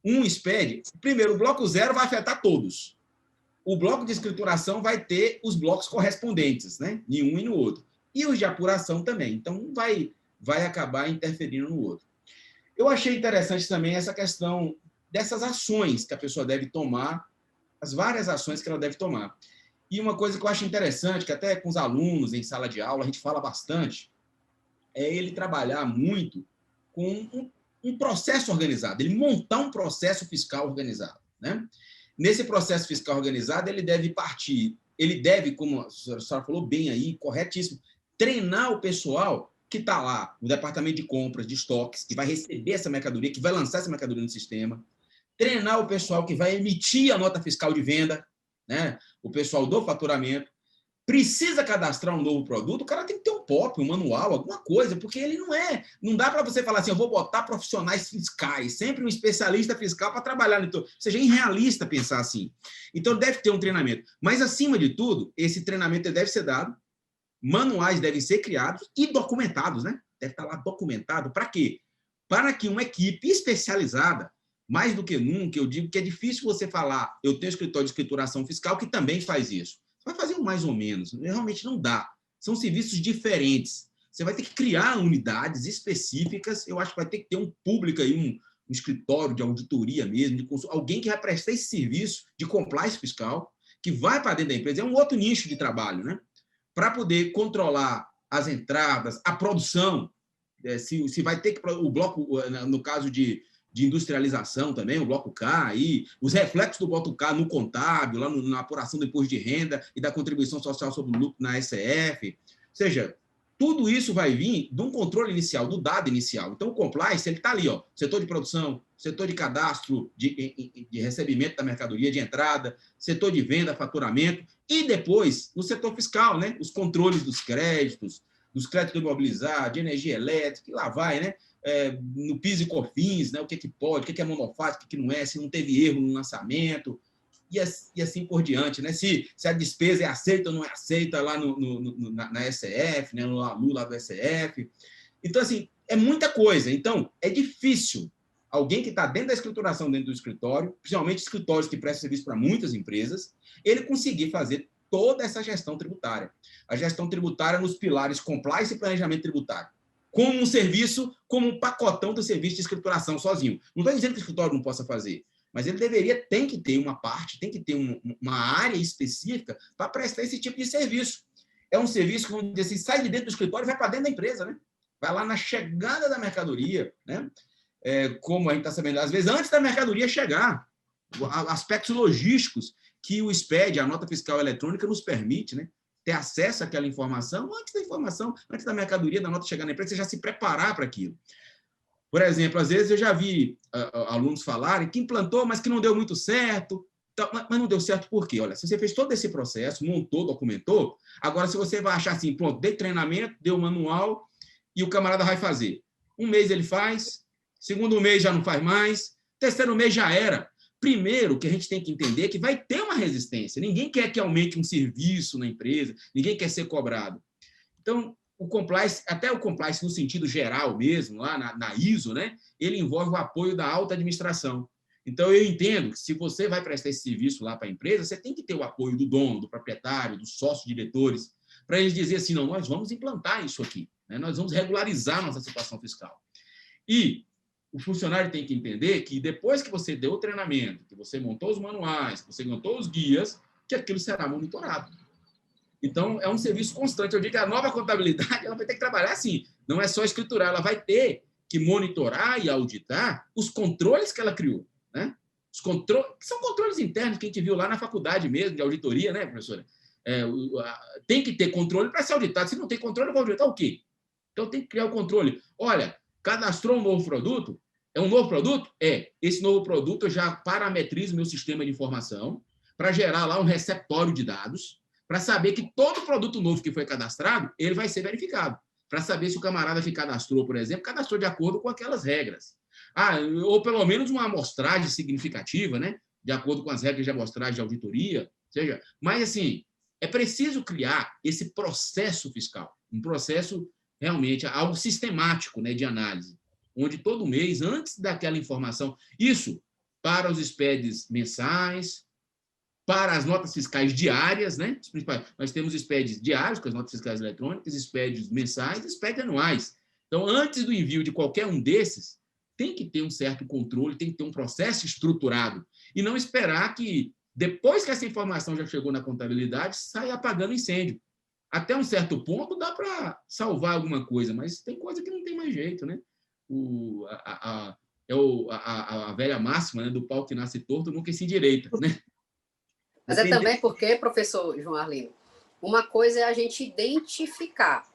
Um SPED, primeiro, o bloco 0 vai afetar todos. O bloco de escrituração vai ter os blocos correspondentes, né? Em um e no outro. E os de apuração também. Então, vai acabar interferindo no outro. Eu achei interessante também essa questão dessas ações que a pessoa deve tomar, as várias ações que ela deve tomar. E uma coisa que eu acho interessante, que até com os alunos em sala de aula a gente fala bastante, é ele trabalhar muito com um processo organizado, ele montar um processo fiscal organizado, né? Nesse processo fiscal organizado, ele deve, como a senhora falou bem aí, corretíssimo, treinar o pessoal que está lá no departamento de compras, de estoques, que vai receber essa mercadoria, que vai lançar essa mercadoria no sistema, treinar o pessoal que vai emitir a nota fiscal de venda, né? O pessoal do faturamento. Precisa cadastrar um novo produto, o cara tem que ter um POP, um manual, alguma coisa, porque ele não dá para você falar assim, eu vou botar profissionais fiscais, sempre um especialista fiscal para trabalhar no ou seja, é irrealista pensar assim. Então, deve ter um treinamento. Mas, acima de tudo, esse treinamento deve ser dado, manuais devem ser criados e documentados, né? Deve estar lá documentado. Para quê? Para que uma equipe especializada, mais do que nunca, eu digo que é difícil você falar, eu tenho escritório de escrituração fiscal que também faz isso. Você vai fazer um mais ou menos, realmente não dá. São serviços diferentes. Você vai ter que criar unidades específicas, eu acho que vai ter que ter um público aí, um escritório de auditoria mesmo, alguém que vai prestar esse serviço de compliance fiscal, que vai para dentro da empresa, é um outro nicho de trabalho, né? Para poder controlar as entradas, a produção, se vai ter que o bloco, no caso de industrialização também, o bloco K, aí, os reflexos do bloco K no contábil, lá na apuração do imposto de renda e da contribuição social sobre o lucro na SF. Ou seja, tudo isso vai vir de um controle inicial, do dado inicial. Então, o compliance, ele está ali, ó, setor de produção, setor de cadastro, de recebimento da mercadoria, de entrada, setor de venda, faturamento, e depois, no setor fiscal, né, os controles dos créditos imobilizados, de energia elétrica, e lá vai, né? No PIS e COFINS, né? O que pode, o que é monofásico, o que não é, se não teve erro no lançamento, e assim por diante, né? Se a despesa é aceita ou não é aceita lá na SF, né? No ALU lá do SF. Então, assim, é muita coisa. Então, é difícil alguém que está dentro da escrituração, dentro do escritório, principalmente escritórios que prestam serviço para muitas empresas, ele conseguir fazer toda essa gestão tributária. A gestão tributária nos pilares compliance e planejamento tributário. Como um serviço, como um pacotão do serviço de escrituração sozinho. Não estou dizendo que o escritório não possa fazer, mas ele tem que ter uma parte, tem que ter uma área específica para prestar esse tipo de serviço. É um serviço que, vamos dizer assim, sai de dentro do escritório e vai para dentro da empresa, né? Vai lá na chegada da mercadoria, né? Como a gente está sabendo, às vezes, antes da mercadoria chegar, aspectos logísticos que o SPED, a nota fiscal eletrônica, nos permite, né? Ter acesso àquela informação, antes da mercadoria, da nota chegar na empresa, você já se preparar para aquilo. Por exemplo, às vezes eu já vi alunos falarem que implantou, mas que não deu muito certo. Mas não deu certo por quê? Olha, se você fez todo esse processo, montou, documentou, agora se você vai achar assim, pronto, dei treinamento, deu manual e o camarada vai fazer. Um mês ele faz, segundo mês já não faz mais, terceiro mês já era. Primeiro, que a gente tem que entender que vai ter uma resistência. Ninguém quer que aumente um serviço na empresa, ninguém quer ser cobrado. Então, o compliance, até o compliance no sentido geral mesmo, lá na ISO, né, ele envolve o apoio da alta administração. Então, eu entendo que se você vai prestar esse serviço lá para a empresa, você tem que ter o apoio do dono, do proprietário, dos sócios diretores, para eles dizerem assim, não, nós vamos implantar isso aqui, né, nós vamos regularizar nossa situação fiscal. E o funcionário tem que entender que depois que você deu o treinamento, que você montou os manuais, que você montou os guias, que aquilo será monitorado. Então, é um serviço constante. Eu digo que a nova contabilidade ela vai ter que trabalhar assim. Não é só escriturar, ela vai ter que monitorar e auditar os controles que ela criou. Né? Os controles, que são controles internos que a gente viu lá na faculdade mesmo, de auditoria, né, professora? Tem que ter controle para ser auditado. Se não tem controle, eu vou auditar o quê? Então, tem que criar o controle. Olha, cadastrou um novo produto? É um novo produto? Esse novo produto eu já parametrizo meu sistema de informação para gerar lá um receptório de dados, para saber que todo produto novo que foi cadastrado, ele vai ser verificado. Para saber se o camarada que cadastrou, por exemplo, cadastrou de acordo com aquelas regras. Ou pelo menos uma amostragem significativa, né? De acordo com as regras de amostragem de auditoria. Seja, mas, assim, é preciso criar esse processo fiscal, um processo realmente algo sistemático, né, de análise, onde todo mês, antes daquela informação, isso para os SPEDs mensais, para as notas fiscais diárias, né? Nós temos SPEDs diários, com as notas fiscais eletrônicas, SPEDs mensais e SPEDs anuais. Então, antes do envio de qualquer um desses, tem que ter um certo controle, tem que ter um processo estruturado, e não esperar que, depois que essa informação já chegou na contabilidade, saia apagando incêndio. Até um certo ponto dá para salvar alguma coisa, mas tem coisa que não tem mais jeito, né? A velha máxima, né, do pau que nasce torto nunca se endireita, né? Mas é também porque, professor João Arlindo, uma coisa é a gente identificar.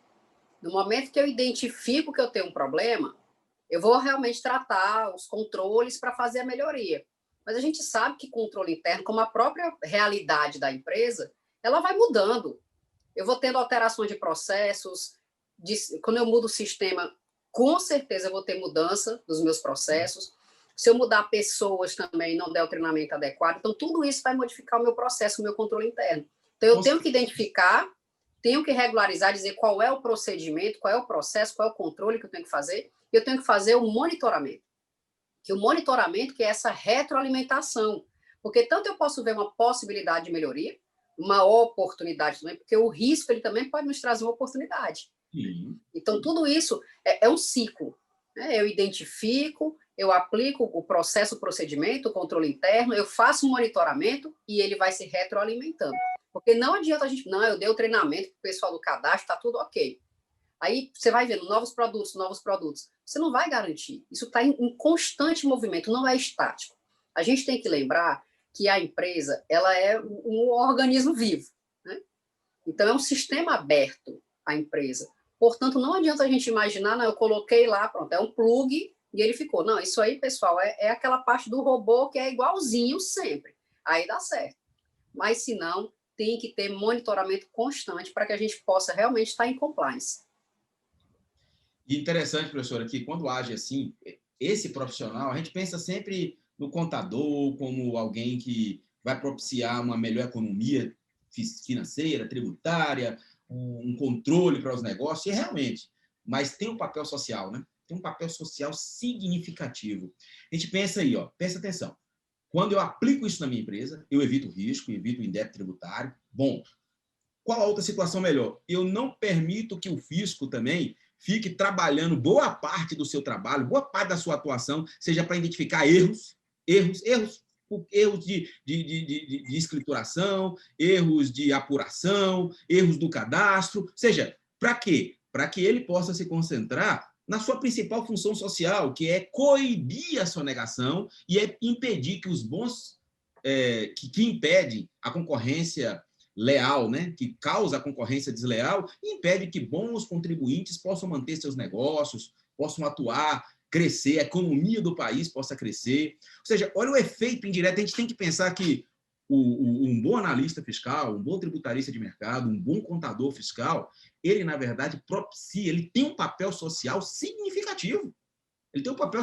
No momento que eu identifico que eu tenho um problema, eu vou realmente tratar os controles para fazer a melhoria. Mas a gente sabe que controle interno, como a própria realidade da empresa, ela vai mudando. Eu vou tendo alterações de processos, quando eu mudo o sistema, com certeza eu vou ter mudança dos meus processos. Se eu mudar pessoas também, não der o treinamento adequado, então tudo isso vai modificar o meu processo, o meu controle interno. Então eu tenho que identificar, tenho que regularizar, dizer qual é o procedimento, qual é o processo, qual é o controle que eu tenho que fazer, e eu tenho que fazer o monitoramento. Que o monitoramento que é essa retroalimentação, porque tanto eu posso ver uma possibilidade de melhoria, uma oportunidade também, porque o risco ele também pode nos trazer uma oportunidade. Sim. Então, tudo isso é um ciclo. Né? Eu identifico, eu aplico o processo, o procedimento, o controle interno, eu faço um monitoramento e ele vai se retroalimentando. Porque não adianta a gente, não, eu dei o treinamento para o pessoal do cadastro, está tudo ok. Aí você vai vendo novos produtos. Você não vai garantir. Isso está em constante movimento, não é estático. A gente tem que lembrar que a empresa ela é um organismo vivo. Né? Então, é um sistema aberto, a empresa. Portanto, não adianta a gente imaginar, não, eu coloquei lá, pronto, é um plug e ele ficou. Não, isso aí, pessoal, é aquela parte do robô que é igualzinho sempre. Aí dá certo. Mas, se não, tem que ter monitoramento constante para que a gente possa realmente estar em compliance. E interessante, professora, que quando age assim, esse profissional, a gente pensa sempre no contador como alguém que vai propiciar uma melhor economia financeira, tributária, um controle para os negócios, e realmente, mas tem um papel social, né? Tem um papel social significativo. A gente pensa aí, ó, presta atenção. Quando eu aplico isso na minha empresa, eu evito o risco, evito o indébito tributário. Bom, qual a outra situação melhor? Eu não permito que o fisco também fique trabalhando boa parte do seu trabalho, boa parte da sua atuação, seja para identificar erros de escrituração, erros de apuração, erros do cadastro, seja, para quê? Para que ele possa se concentrar na sua principal função social, que é coibir a sonegação e é impedir que os bons, que impedem a concorrência leal, né, que causa a concorrência desleal e impede que bons contribuintes possam manter seus negócios, possam atuar, crescer, a economia do país possa crescer. Ou seja, olha o efeito indireto. A gente tem que pensar que um bom analista fiscal, um bom tributarista de mercado, um bom contador fiscal, ele, na verdade, propicia, ele tem um papel social significativo. Ele tem um papel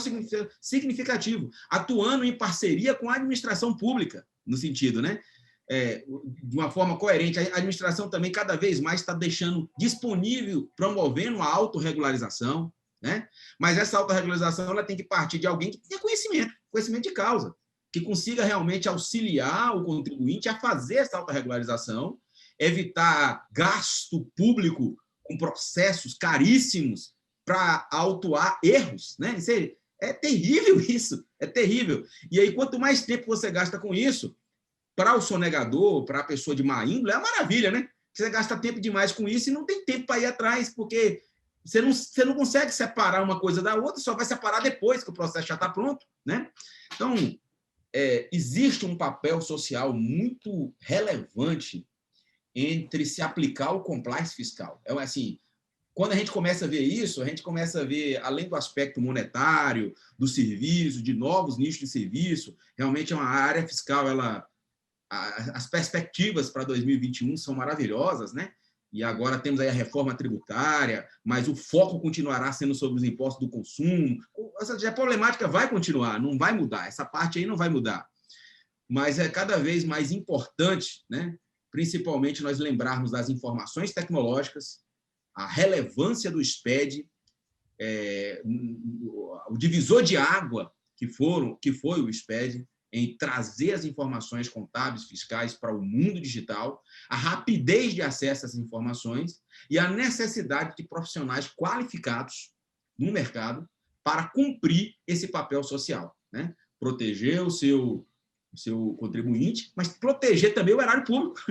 significativo, atuando em parceria com a administração pública, no sentido, né? De uma forma coerente. A administração também cada vez mais está deixando disponível, promovendo a autorregularização, né? Mas essa autorregularização ela tem que partir de alguém que tenha conhecimento de causa, que consiga realmente auxiliar o contribuinte a fazer essa autorregularização, evitar gasto público com processos caríssimos para autuar erros, né? É terrível isso, é terrível. E aí, quanto mais tempo você gasta com isso, para o sonegador, para a pessoa de má índole, é uma maravilha, né? Você gasta tempo demais com isso e não tem tempo para ir atrás, porque você não consegue separar uma coisa da outra, só vai separar depois que o processo já está pronto, né? Então, existe um papel social muito relevante entre se aplicar o compliance fiscal. É assim, quando a gente começa a ver isso, a gente começa a ver, além do aspecto monetário, do serviço, de novos nichos de serviço, realmente é uma área fiscal, as perspectivas para 2021 são maravilhosas, né? E agora temos aí a reforma tributária, mas o foco continuará sendo sobre os impostos do consumo. Essa problemática vai continuar, não vai mudar. Essa parte aí não vai mudar. Mas é cada vez mais importante, né? Principalmente nós lembrarmos das informações tecnológicas, a relevância do SPED, o divisor de água que foi o SPED, em trazer as informações contábeis, fiscais para o mundo digital, a rapidez de acesso às informações e a necessidade de profissionais qualificados no mercado para cumprir esse papel social, né? Proteger o seu contribuinte, mas proteger também o erário público,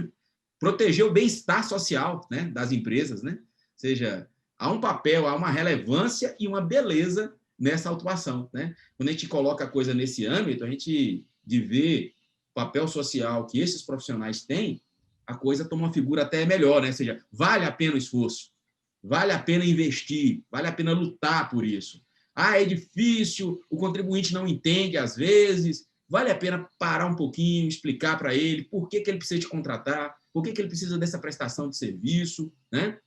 proteger o bem-estar social, né, das empresas, né? Ou seja, há um papel, há uma relevância e uma beleza nessa autuação, né? Quando a gente coloca a coisa nesse âmbito, a gente de ver o papel social que esses profissionais têm, a coisa toma uma figura até melhor, né? Ou seja, vale a pena o esforço, vale a pena investir, vale a pena lutar por isso. É difícil, o contribuinte não entende às vezes, vale a pena parar um pouquinho, explicar para ele por que ele precisa te contratar, por que ele precisa dessa prestação de serviço, né?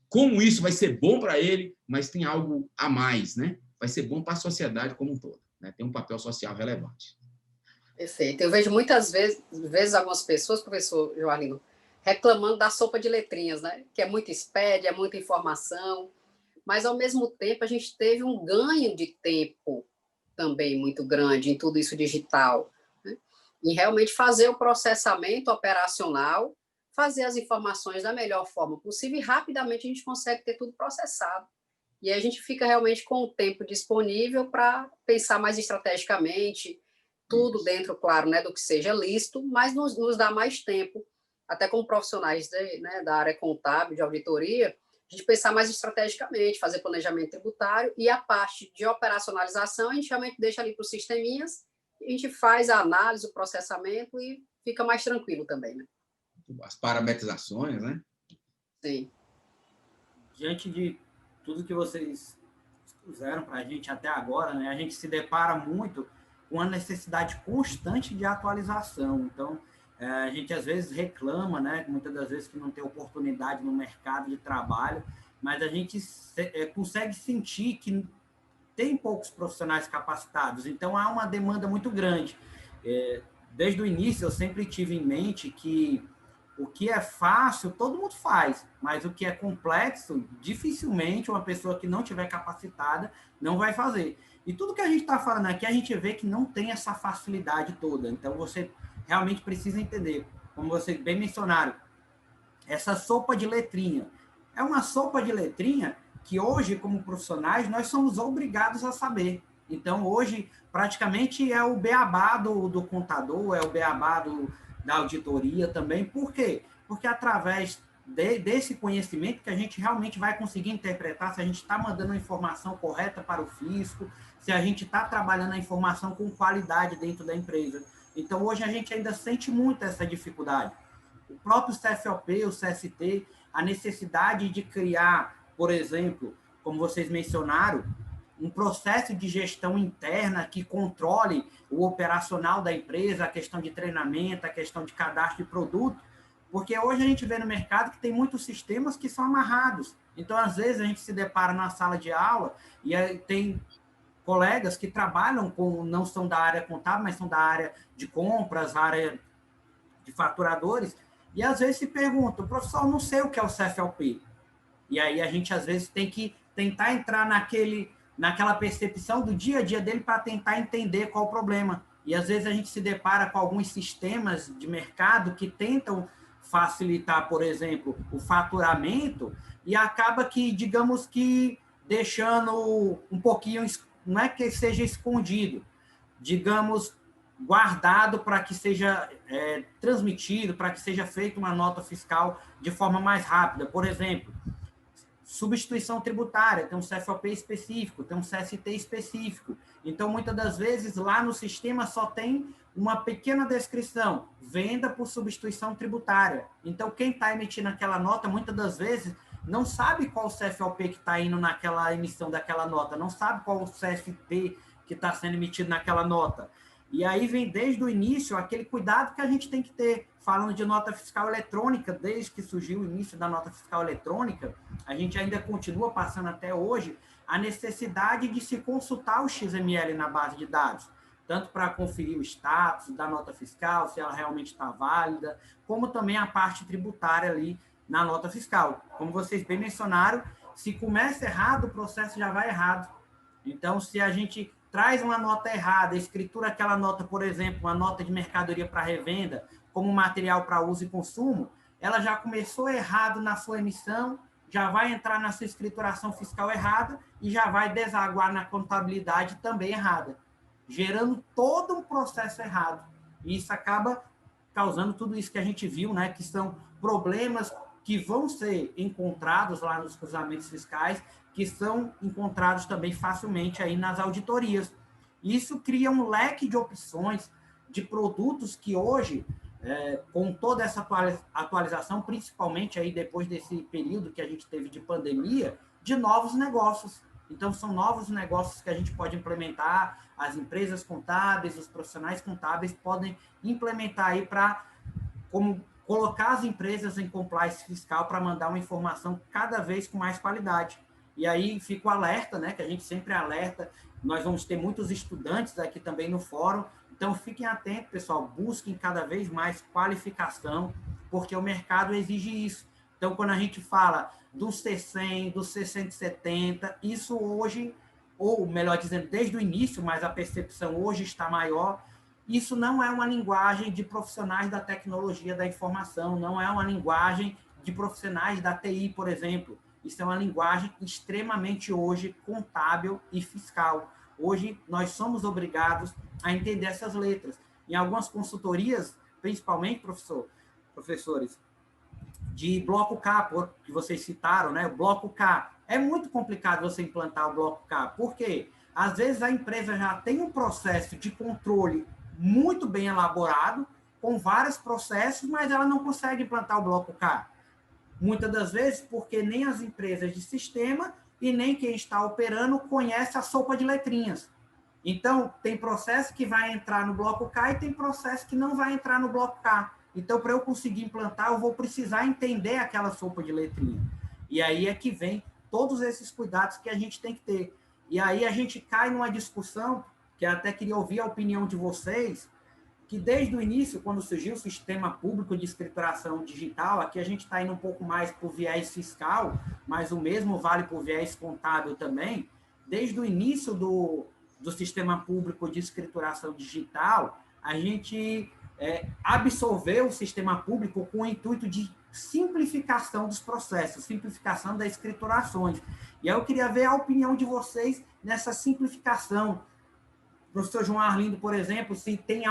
como isso vai ser bom para ele, mas tem algo a mais, né? Vai ser bom para a sociedade como um todo, né? Tem um papel social relevante. Perfeito. Eu vejo muitas vezes algumas pessoas, professor Joalino, reclamando da sopa de letrinhas, né? Que é muito SPED, é muita informação, mas ao mesmo tempo a gente teve um ganho de tempo também muito grande em tudo isso digital, né? Em realmente fazer o processamento operacional, fazer as informações da melhor forma possível e rapidamente a gente consegue ter tudo processado. E aí a gente fica realmente com o tempo disponível para pensar mais estrategicamente, tudo dentro, claro, né, do que seja lícito, mas nos dá mais tempo, até como profissionais né, da área contábil, de auditoria, a gente pensar mais estrategicamente, fazer planejamento tributário, e a parte de operacionalização a gente realmente deixa ali para os sisteminhas, a gente faz a análise, o processamento e fica mais tranquilo também, né? As parametrizações, né? Sim. Diante de tudo que vocês expuseram para a gente até agora, né, a gente se depara muito com a necessidade constante de atualização. Então, a gente às vezes reclama, né, muitas das vezes que não tem oportunidade no mercado de trabalho, mas a gente consegue sentir que tem poucos profissionais capacitados, então há uma demanda muito grande. Desde o início eu sempre tive em mente que o que é fácil, todo mundo faz, mas o que é complexo, dificilmente uma pessoa que não tiver capacitada não vai fazer. E tudo que a gente está falando aqui, a gente vê que não tem essa facilidade toda. Então, você realmente precisa entender, como vocês bem mencionaram, essa sopa de letrinha. É uma sopa de letrinha que hoje, como profissionais, nós somos obrigados a saber. Então, hoje, praticamente é o beabá do contador, é o beabá da auditoria também. Por quê? Porque através desse conhecimento que a gente realmente vai conseguir interpretar se a gente está mandando a informação correta para o fisco, se a gente está trabalhando a informação com qualidade dentro da empresa. Então, hoje a gente ainda sente muito essa dificuldade. O próprio CFOP, o CST, a necessidade de criar, por exemplo, como vocês mencionaram, um processo de gestão interna que controle o operacional da empresa, a questão de treinamento, a questão de cadastro de produto, porque hoje a gente vê no mercado que tem muitos sistemas que são amarrados. Então, às vezes, a gente se depara na sala de aula e tem colegas que trabalham com, não são da área contábil, mas são da área de compras, área de faturadores, e às vezes se pergunta, professor, não sei o que é o CFLP. E aí a gente às vezes tem que tentar entrar naquela percepção do dia a dia dele para tentar entender qual o problema. E às vezes a gente se depara com alguns sistemas de mercado que tentam facilitar, por exemplo, o faturamento e acaba que, digamos que, deixando um pouquinho, não é que seja escondido, digamos, guardado para que seja transmitido, para que seja feita uma nota fiscal de forma mais rápida. Por exemplo, substituição tributária, tem um CFOP específico, tem um CST específico. Então, muitas das vezes, lá no sistema só tem uma pequena descrição, venda por substituição tributária. Então, quem está emitindo aquela nota, muitas das vezes, não sabe qual o CFOP que está indo naquela emissão daquela nota, não sabe qual o CFP que está sendo emitido naquela nota. E aí vem desde o início aquele cuidado que a gente tem que ter. Falando de nota fiscal eletrônica, desde que surgiu o início da nota fiscal eletrônica, a gente ainda continua passando até hoje a necessidade de se consultar o XML na base de dados, tanto para conferir o status da nota fiscal, se ela realmente está válida, como também a parte tributária ali na nota fiscal. Como vocês bem mencionaram, se começa errado, o processo já vai errado. Então, se a gente traz uma nota errada, escritura aquela nota, por exemplo, uma nota de mercadoria para revenda, como material para uso e consumo, ela já começou errado na sua emissão, já vai entrar na sua escrituração fiscal errada e já vai desaguar na contabilidade também errada, gerando todo um processo errado. E isso acaba causando tudo isso que a gente viu, né, que são problemas que vão ser encontrados lá nos cruzamentos fiscais, que são encontrados também facilmente aí nas auditorias. Isso cria um leque de opções de produtos que hoje, com toda essa atualização, principalmente aí depois desse período que a gente teve de pandemia, de novos negócios. Então, são novos negócios que a gente pode implementar, as empresas contábeis, os profissionais contábeis podem implementar aí para, como colocar as empresas em compliance fiscal para mandar uma informação cada vez com mais qualidade. E aí fica o alerta, né, que a gente sempre alerta, nós vamos ter muitos estudantes aqui também no fórum, então fiquem atentos, pessoal, busquem cada vez mais qualificação, porque o mercado exige isso. Então, quando a gente fala do C100, do C170, isso hoje, ou melhor dizendo, desde o início, mas a percepção hoje está maior, isso não é uma linguagem de profissionais da tecnologia da informação, não é uma linguagem de profissionais da TI, por exemplo. Isso é uma linguagem extremamente hoje contábil e fiscal. Hoje nós somos obrigados a entender essas letras. Em algumas consultorias, principalmente, professores, de bloco K, que vocês citaram, né? O bloco K. É muito complicado você implantar o bloco K. Por quê? Às vezes a empresa já tem um processo de controle muito bem elaborado, com vários processos, mas ela não consegue implantar o bloco K. Muitas das vezes porque nem as empresas de sistema e nem quem está operando conhece a sopa de letrinhas. Então, tem processo que vai entrar no bloco K e tem processo que não vai entrar no bloco K. Então, para eu conseguir implantar, eu vou precisar entender aquela sopa de letrinha. E aí é que vem todos esses cuidados que a gente tem que ter. E aí a gente cai numa discussão, que eu até queria ouvir a opinião de vocês, que desde o início, quando surgiu o sistema público de escrituração digital, aqui a gente está indo um pouco mais para o viés fiscal, mas o mesmo vale para o viés contábil também. Desde o início do sistema público de escrituração digital, a gente absorveu o sistema público com o intuito de simplificação dos processos, simplificação das escriturações. E aí eu queria ver a opinião de vocês nessa simplificação. Professor João Arlindo, por exemplo, se tem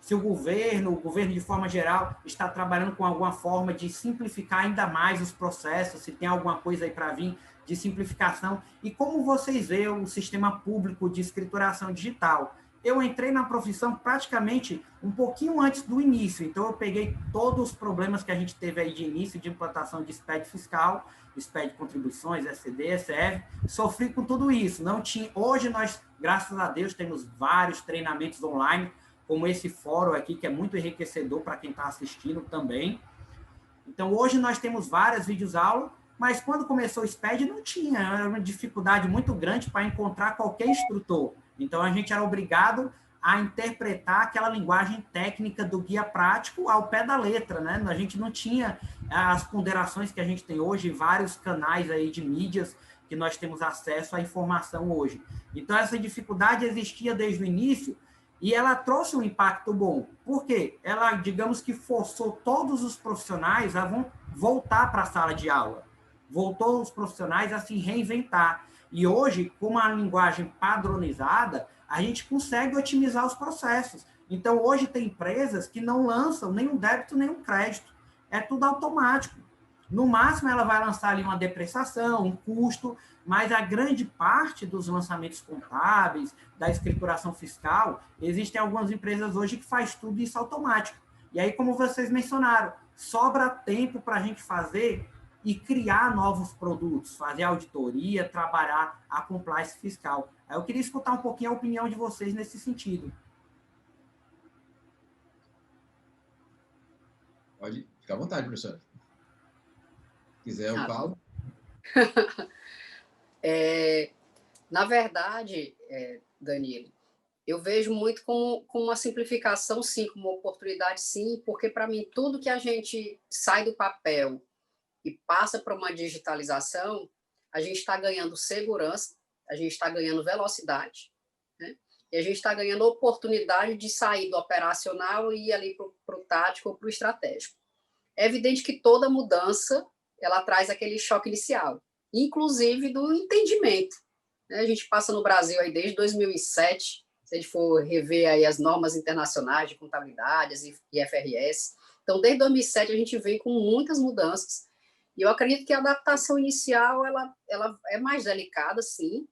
se o governo de forma geral, está trabalhando com alguma forma de simplificar ainda mais os processos, se tem alguma coisa aí para vir de simplificação, e como vocês veem o sistema público de escrituração digital. Eu entrei na profissão praticamente um pouquinho antes do início, então eu peguei todos os problemas que a gente teve aí de início, de implantação de SPED fiscal, SPED contribuições, SCD, SF, sofri com tudo isso. Não tinha, hoje nós, graças a Deus, temos vários treinamentos online, como esse fórum aqui, que é muito enriquecedor para quem está assistindo também. Então, hoje nós temos várias videoaulas, mas quando começou o SPED não tinha, era uma dificuldade muito grande para encontrar qualquer instrutor. Então, a gente era obrigado a interpretar aquela linguagem técnica do guia prático ao pé da letra, né? A gente não tinha as ponderações que a gente tem hoje, vários canais aí de mídias que nós temos acesso à informação hoje. Então, essa dificuldade existia desde o início e ela trouxe um impacto bom. Por quê? Ela, digamos que forçou todos os profissionais a voltar para a sala de aula. Voltou os profissionais a se reinventar. E hoje, com uma linguagem padronizada, a gente consegue otimizar os processos. Então, hoje tem empresas que não lançam nem um débito, nem um crédito. É tudo automático. No máximo, ela vai lançar ali uma depreciação, um custo, mas a grande parte dos lançamentos contábeis, da escrituração fiscal, existem algumas empresas hoje que faz tudo isso automático. E aí, como vocês mencionaram, sobra tempo para a gente fazer e criar novos produtos, fazer auditoria, trabalhar a compliance fiscal. Eu queria escutar um pouquinho a opinião de vocês nesse sentido. Pode ficar à vontade, professor. Se quiser, eu falo. Na verdade, Danilo, eu vejo muito como uma simplificação, sim, como uma oportunidade, sim, porque, para mim, tudo que a gente sai do papel e passa para uma digitalização, a gente está ganhando segurança, a gente está ganhando velocidade, né? E a gente está ganhando oportunidade de sair do operacional e ir ali para o tático ou para o estratégico. É evidente que toda mudança ela traz aquele choque inicial, inclusive do entendimento, né? A gente passa no Brasil aí desde 2007, se a gente for rever aí as normas internacionais de contabilidade, as IFRS. Então, desde 2007, a gente vem com muitas mudanças. E eu acredito que a adaptação inicial ela é mais delicada, sim.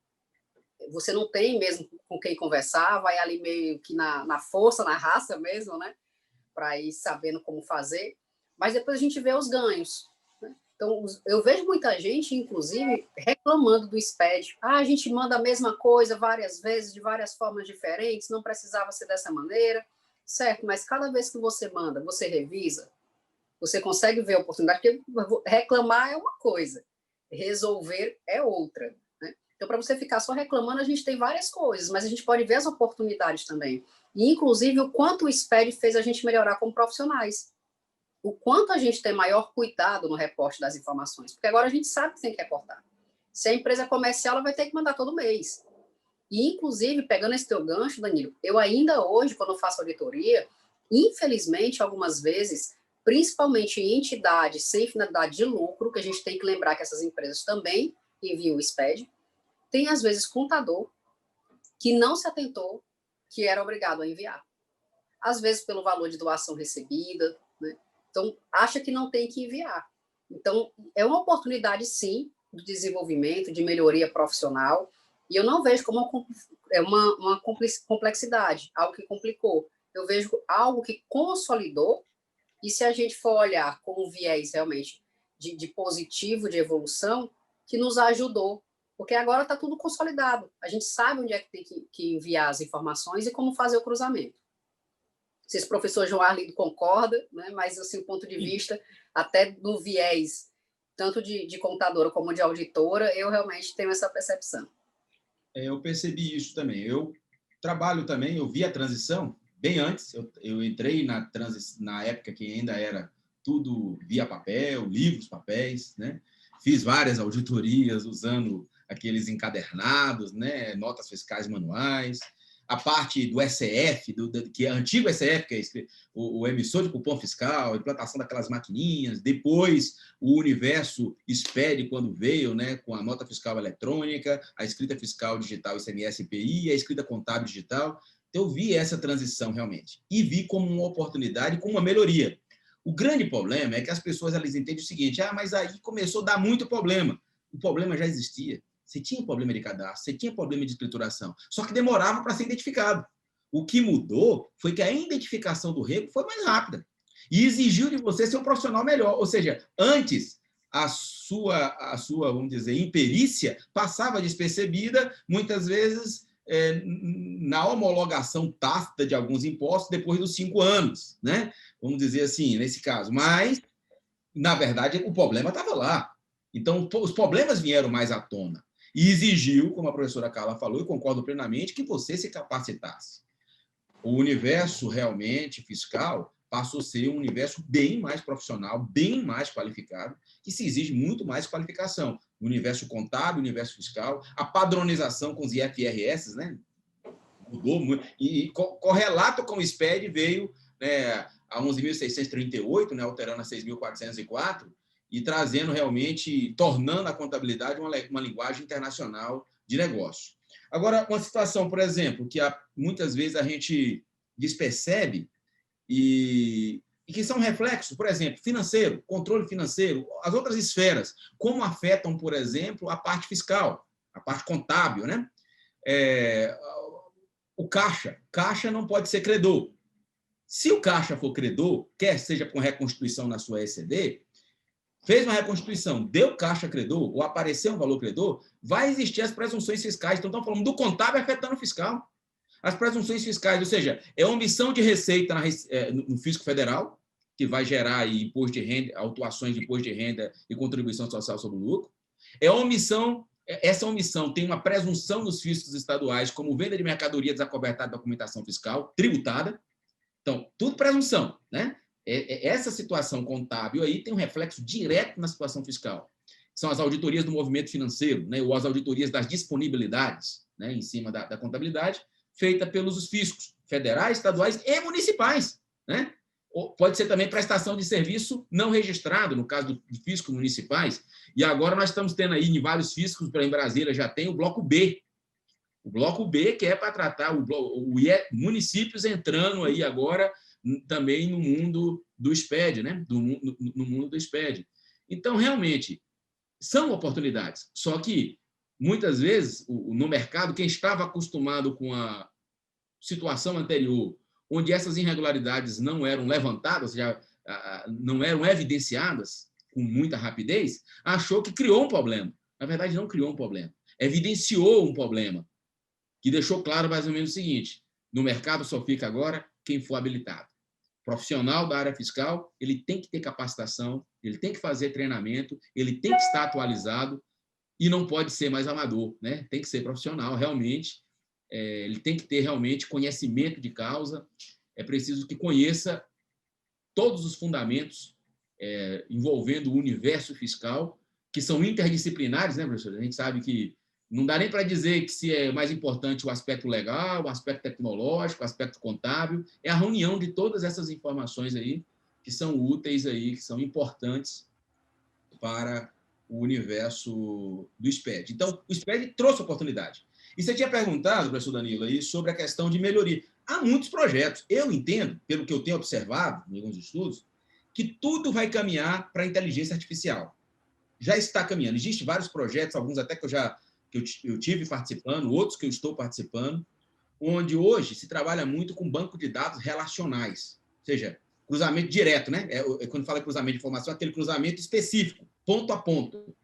Você não tem mesmo com quem conversar, vai ali meio que na força, na raça mesmo, né? Para ir sabendo como fazer. Mas depois a gente vê os ganhos, né? Então, eu vejo muita gente, inclusive, reclamando do SPED. A gente manda a mesma coisa várias vezes, de várias formas diferentes, não precisava ser dessa maneira. Certo, mas cada vez que você manda, você revisa, Você consegue ver a oportunidade, porque reclamar é uma coisa, resolver é outra. Né? Então, para você ficar só reclamando, a gente tem várias coisas, mas a gente pode ver as oportunidades também. E, inclusive, o quanto o SPED fez a gente melhorar como profissionais. O quanto a gente tem maior cuidado no reporte das informações. Porque agora a gente sabe que tem que reportar. Se a empresa comercial, ela vai ter que mandar todo mês. E, inclusive, pegando esse teu gancho, Danilo, eu ainda hoje, quando eu faço auditoria, infelizmente, algumas vezes, principalmente em entidades sem finalidade de lucro, que a gente tem que lembrar que essas empresas também enviam o SPED, tem, às vezes, contador que não se atentou que era obrigado a enviar. Às vezes, pelo valor de doação recebida, né? Então, acha que não tem que enviar. Então, é uma oportunidade, sim, de desenvolvimento, de melhoria profissional, e eu não vejo como uma complexidade, algo que complicou. Eu vejo algo que consolidou, e se a gente for olhar com um viés realmente de positivo, de evolução, que nos ajudou, porque agora está tudo consolidado. A gente sabe onde é que tem que enviar as informações e como fazer o cruzamento. Não sei se o professor João Arlindo concorda, né? Mas, assim, o ponto de vista, até do viés, tanto de contadora como de auditora, eu realmente tenho essa percepção. Eu percebi isso também. Eu trabalho também, eu vi a transição bem antes. Eu entrei na época que ainda era tudo via papel, livros, papéis, né? Fiz várias auditorias usando aqueles encadernados, né? Notas fiscais manuais. A parte do SF, que é antigo SF, que é o emissor de cupom fiscal, a implantação daquelas maquininhas, depois o universo SPED, quando veio, né, com a nota fiscal eletrônica, a escrita fiscal digital ICMS IPI, a escrita contábil digital. Então, eu vi essa transição realmente e vi como uma oportunidade, como uma melhoria. O grande problema é que as pessoas elas entendem o seguinte: mas aí começou a dar muito problema. O problema já existia. Você tinha problema de cadastro, você tinha problema de escrituração, só que demorava para ser identificado. O que mudou foi que a identificação do rego foi mais rápida e exigiu de você ser um profissional melhor. Ou seja, antes a sua, vamos dizer, imperícia passava despercebida, muitas vezes na homologação tácita de alguns impostos depois dos 5 anos, né? Vamos dizer assim, nesse caso. Mas, na verdade, o problema estava lá. Então, os problemas vieram mais à tona. E exigiu, como a professora Carla falou, e concordo plenamente, que você se capacitasse. O universo realmente fiscal passou a ser um universo bem mais profissional, bem mais qualificado, que se exige muito mais qualificação. O universo contábil, o universo fiscal, a padronização com os IFRS, né? Mudou muito. E correlato com o SPED veio, né, a 11.638, né, alterando a 6.404, e trazendo realmente, tornando a contabilidade uma linguagem internacional de negócio. Agora, uma situação, por exemplo, que muitas vezes a gente despercebe e que são reflexos, por exemplo, financeiro, controle financeiro, as outras esferas, como afetam, por exemplo, a parte fiscal, a parte contábil, né? O caixa não pode ser credor. Se o caixa for credor, quer seja com reconstituição na sua ECD, fez uma reconstituição, deu caixa credor, ou apareceu um valor credor, vai existir as presunções fiscais. Então, estamos falando do contábil afetando o fiscal. As presunções fiscais, ou seja, é omissão de receita no fisco federal, que vai gerar aí imposto de renda, autuações de imposto de renda e contribuição social sobre o lucro. Essa omissão tem uma presunção nos fiscos estaduais, como venda de mercadoria desacobertada de documentação fiscal, tributada. Então, tudo presunção, né? Essa situação contábil aí tem um reflexo direto na situação fiscal. São as auditorias do movimento financeiro, né, ou as auditorias das disponibilidades, né, em cima da contabilidade, feita pelos fiscos federais, estaduais e municipais, né? Ou pode ser também prestação de serviço não registrado, no caso de fiscos municipais. E agora nós estamos tendo aí, em vários fiscos, em Brasília já tem o bloco B. O bloco B, que é para tratar municípios entrando aí agora também no mundo do SPED, né? No mundo do SPED. Então, realmente, são oportunidades. Só que, muitas vezes, no mercado, quem estava acostumado com a situação anterior, onde essas irregularidades não eram levantadas, já não eram evidenciadas com muita rapidez, achou que criou um problema. Na verdade, não criou um problema. Evidenciou um problema, que deixou claro mais ou menos o seguinte: no mercado só fica agora quem for habilitado. profissional da área fiscal, ele tem que ter capacitação, ele tem que fazer treinamento, ele tem que estar atualizado e não pode ser mais amador, né? Tem que ser profissional, realmente. Ele tem que ter realmente conhecimento de causa, é preciso que conheça todos os fundamentos envolvendo o universo fiscal, que são interdisciplinares, né, professor? A gente sabe que não dá nem para dizer que se é mais importante o aspecto legal, o aspecto tecnológico, o aspecto contábil, é a reunião de todas essas informações aí que são úteis aí, que são importantes para o universo do SPED. Então, o SPED trouxe oportunidade. E você tinha perguntado, professor Danilo, aí, sobre a questão de melhoria. Há muitos projetos. Eu entendo, pelo que eu tenho observado em alguns estudos, que tudo vai caminhar para a inteligência artificial. Já está caminhando. Existem vários projetos, alguns até que eu tive participando, outros que eu estou participando, onde hoje se trabalha muito com banco de dados relacionais, ou seja, cruzamento direto, né? Quando fala cruzamento de informação, é aquele cruzamento específico, ponto a ponto.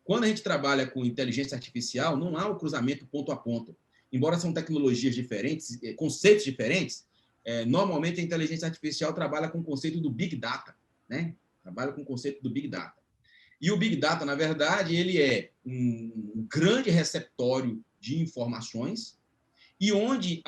Quando a gente trabalha com inteligência artificial, não há o cruzamento ponto a ponto. Embora são tecnologias diferentes, conceitos diferentes, normalmente a inteligência artificial trabalha com o conceito do Big Data, né? Trabalha com o conceito do Big Data. E o Big Data, na verdade, ele é um grande receptório de informações e onde,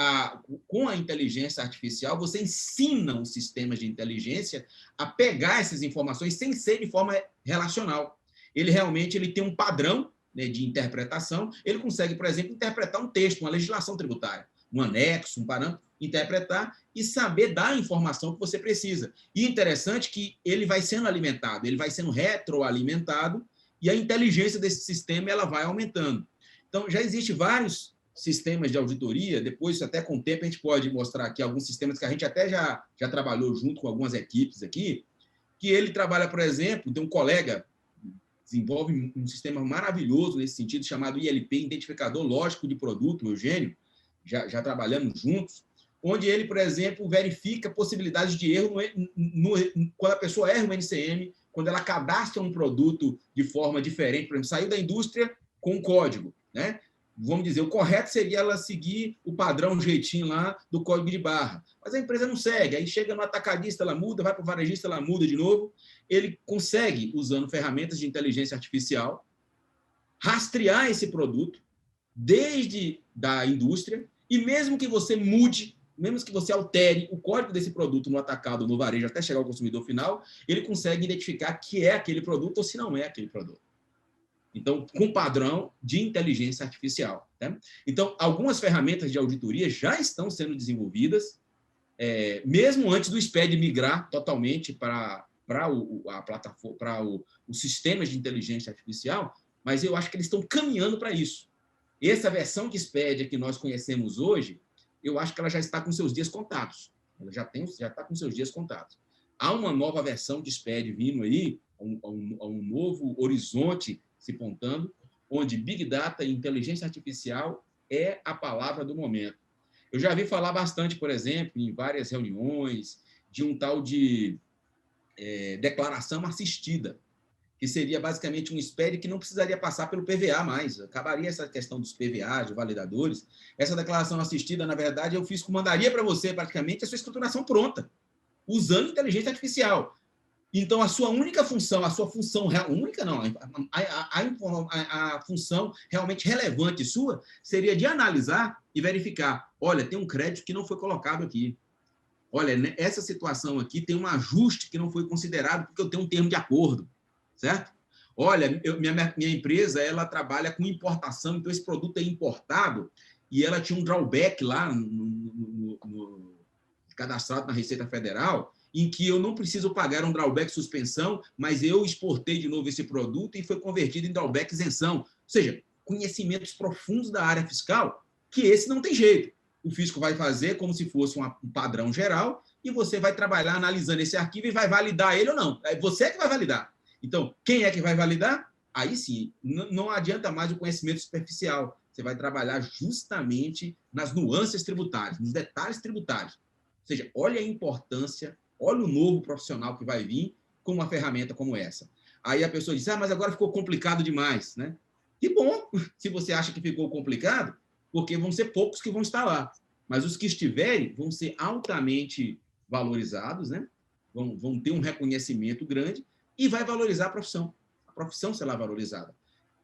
com a inteligência artificial, você ensina os sistemas de inteligência a pegar essas informações sem ser de forma relacional. Ele realmente tem um padrão, né, de interpretação. Ele consegue, por exemplo, interpretar um texto, uma legislação tributária, um anexo, um parâmetro, interpretar e saber dar a informação que você precisa. E interessante que ele vai sendo alimentado, ele vai sendo retroalimentado e a inteligência desse sistema ela vai aumentando. Então, já existem vários sistemas de auditoria, depois, até com o tempo, a gente pode mostrar aqui alguns sistemas que a gente até já trabalhou junto com algumas equipes aqui, que ele trabalha, por exemplo, tem um colega desenvolve um sistema maravilhoso nesse sentido, chamado ILP, Identificador Lógico de Produto, o Eugênio, já trabalhamos juntos, onde ele, por exemplo, verifica possibilidades de erro quando a pessoa erra um NCM, quando ela cadastra um produto de forma diferente, por exemplo, saiu da indústria com um código, né? Vamos dizer, o correto seria ela seguir o padrão, um jeitinho lá do código de barra. Mas a empresa não segue. Aí chega no atacadista, ela muda, vai para o varejista, ela muda de novo. Ele consegue, usando ferramentas de inteligência artificial, rastrear esse produto desde da indústria e mesmo que você mude, mesmo que você altere o código desse produto no atacado, no varejo, até chegar ao consumidor final, ele consegue identificar que é aquele produto ou se não é aquele produto. Então, com padrão de inteligência artificial. Né? Então, algumas ferramentas de auditoria já estão sendo desenvolvidas, mesmo antes do SPED migrar totalmente para a plataforma, para os sistemas de inteligência artificial, mas eu acho que eles estão caminhando para isso. Essa versão de SPED que nós conhecemos hoje, eu acho que ela já está com seus dias contados. Ela já está com seus dias contados. Há uma nova versão de SPED vindo aí, um novo horizonte se pontando, onde Big Data e inteligência artificial é a palavra do momento. Eu já vi falar bastante, por exemplo, em várias reuniões, de um tal de declaração assistida, que seria basicamente um SPED que não precisaria passar pelo PVA mais, acabaria essa questão dos PVA, de validadores. Essa declaração assistida, na verdade, eu mandaria para você praticamente a sua estruturação pronta, usando inteligência artificial. Então, a sua única função, a sua função única não, a função realmente relevante sua seria de analisar e verificar, olha, tem um crédito que não foi colocado aqui. Olha, essa situação aqui tem um ajuste que não foi considerado porque eu tenho um termo de acordo, certo? Olha, minha empresa, ela trabalha com importação, então esse produto é importado e ela tinha um drawback lá cadastrado na Receita Federal, em que eu não preciso pagar um drawback suspensão, mas eu exportei de novo esse produto e foi convertido em drawback isenção. Ou seja, conhecimentos profundos da área fiscal, que esse não tem jeito. O fisco vai fazer como se fosse um padrão geral e você vai trabalhar analisando esse arquivo e vai validar ele ou não. É você que vai validar. Então, quem é que vai validar? Aí sim, não adianta mais o conhecimento superficial. Você vai trabalhar justamente nas nuances tributárias, nos detalhes tributários. Ou seja, olha a importância, olha o novo profissional que vai vir com uma ferramenta como essa. Aí a pessoa diz, mas agora ficou complicado demais, né? Que bom, se você acha que ficou complicado, porque vão ser poucos que vão estar lá. Mas os que estiverem vão ser altamente valorizados, né? Vão ter um reconhecimento grande e vai valorizar a profissão será valorizada.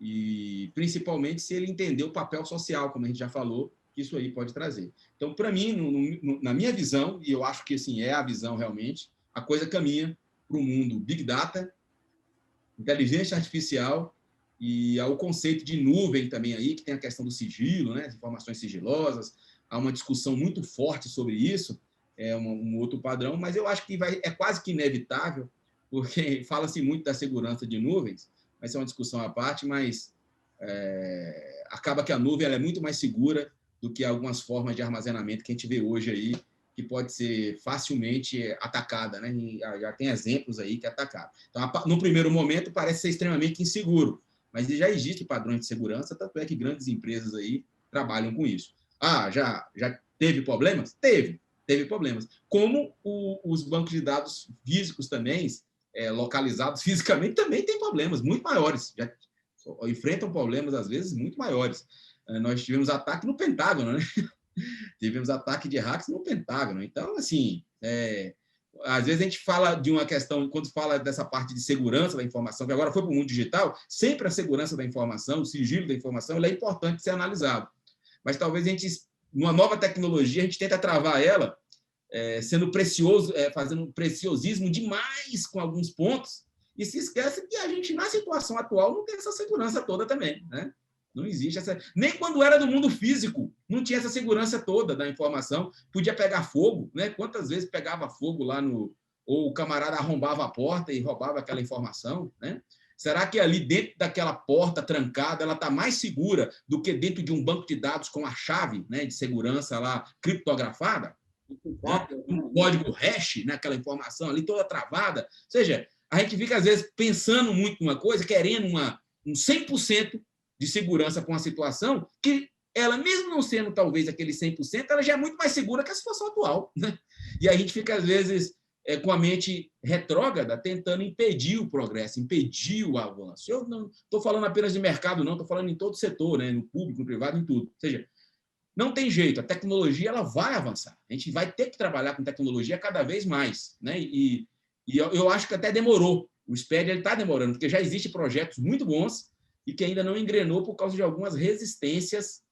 E, principalmente, se ele entender o papel social, como a gente já falou, que isso aí pode trazer. Então, para mim, na minha visão, e eu acho que assim, é a visão realmente, a coisa caminha para o mundo Big Data, inteligência artificial e ao conceito de nuvem também aí, que tem a questão do sigilo, né, as informações sigilosas, há uma discussão muito forte sobre isso, é um outro padrão, mas eu acho que é quase que inevitável, porque fala-se muito da segurança de nuvens, vai ser uma discussão à parte, mas acaba que a nuvem ela é muito mais segura do que algumas formas de armazenamento que a gente vê hoje aí, que pode ser facilmente atacada, né? E já tem exemplos aí que atacaram. Então, no primeiro momento, parece ser extremamente inseguro, mas já existem padrões de segurança, tanto é que grandes empresas aí trabalham com isso. Já teve problemas? Teve problemas. Como os bancos de dados físicos também, localizados fisicamente, também têm problemas muito maiores, já enfrentam problemas, às vezes, muito maiores. Nós tivemos ataque no Pentágono, né? Tivemos ataque de hacks no Pentágono. Então, assim, às vezes a gente fala de uma questão, quando fala dessa parte de segurança da informação, que agora foi para o mundo digital, sempre a segurança da informação, o sigilo da informação, ele é importante ser analisado. Mas talvez a gente, numa nova tecnologia, a gente tenta travar ela, sendo precioso, fazendo um preciosismo demais com alguns pontos, e se esquece que a gente, na situação atual, não tem essa segurança toda também, né? Não existe essa... Nem quando era do mundo físico, não tinha essa segurança toda da informação. Podia pegar fogo, né? Quantas vezes pegava fogo lá no... Ou o camarada arrombava a porta e roubava aquela informação, né? Será que ali dentro daquela porta trancada ela está mais segura do que dentro de um banco de dados com a chave, né, de segurança lá criptografada? Né? Um código hash, né, aquela informação ali toda travada. Ou seja, a gente fica, às vezes, pensando muito numa coisa, querendo um 100% de segurança para uma situação que ela, mesmo não sendo talvez aquele 100%, ela já é muito mais segura que a situação atual, né? E a gente fica, às vezes, com a mente retrógrada, tentando impedir o progresso, impedir o avanço. Eu não estou falando apenas de mercado, não, estou falando em todo o setor, né? No público, no privado, em tudo. Ou seja, não tem jeito, a tecnologia ela vai avançar. A gente vai ter que trabalhar com tecnologia cada vez mais, né? E eu acho que até demorou. O SPED está demorando, porque já existem projetos muito bons e que ainda não engrenou por causa de algumas resistências,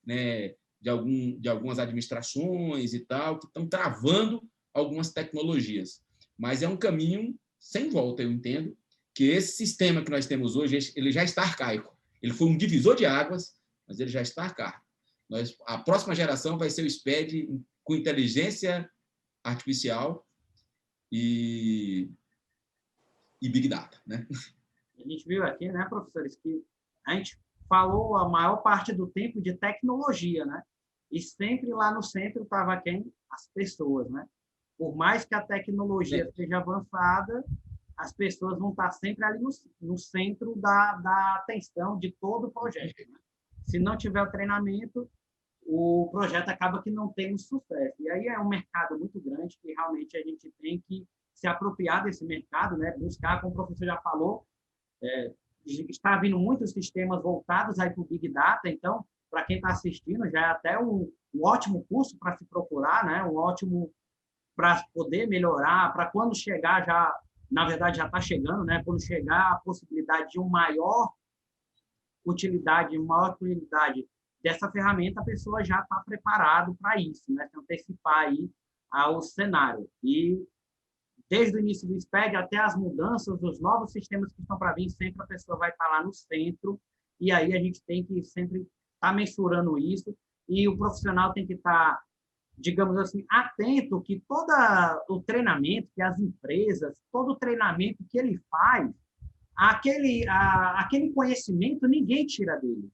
né, de algumas administrações e tal, que estão travando algumas tecnologias. Mas é um caminho sem volta, eu entendo, que esse sistema que nós temos hoje, ele já está arcaico. Ele foi um divisor de águas, mas ele já está arcaico. A próxima geração vai ser o SPED com inteligência artificial e Big Data, né? A gente viu aqui, né, professores, que a gente falou a maior parte do tempo de tecnologia, né? E sempre lá no centro estava quem? As pessoas, né? Por mais que a tecnologia seja avançada, as pessoas vão estar sempre ali no centro da atenção de todo o projeto, né? Se não tiver o treinamento, o projeto acaba que não tendo sucesso. E aí é um mercado muito grande que realmente a gente tem que se apropriar desse mercado, né? Buscar, como o professor já falou, está vindo muitos sistemas voltados aí para o Big Data, então, para quem está assistindo, já é até um ótimo curso para se procurar, né? Um ótimo para poder melhorar, para quando chegar já, na verdade já está chegando, né? Quando chegar a possibilidade de uma maior utilidade dessa ferramenta, a pessoa já está preparado para isso, né? Se antecipar aí ao cenário. E desde o início do SPED até as mudanças dos novos sistemas que estão para vir, sempre a pessoa vai estar lá no centro, e aí a gente tem que sempre estar mensurando isso, e o profissional tem que estar, digamos assim, atento que todo o treinamento que as empresas, todo o treinamento que ele faz, aquele conhecimento ninguém tira dele.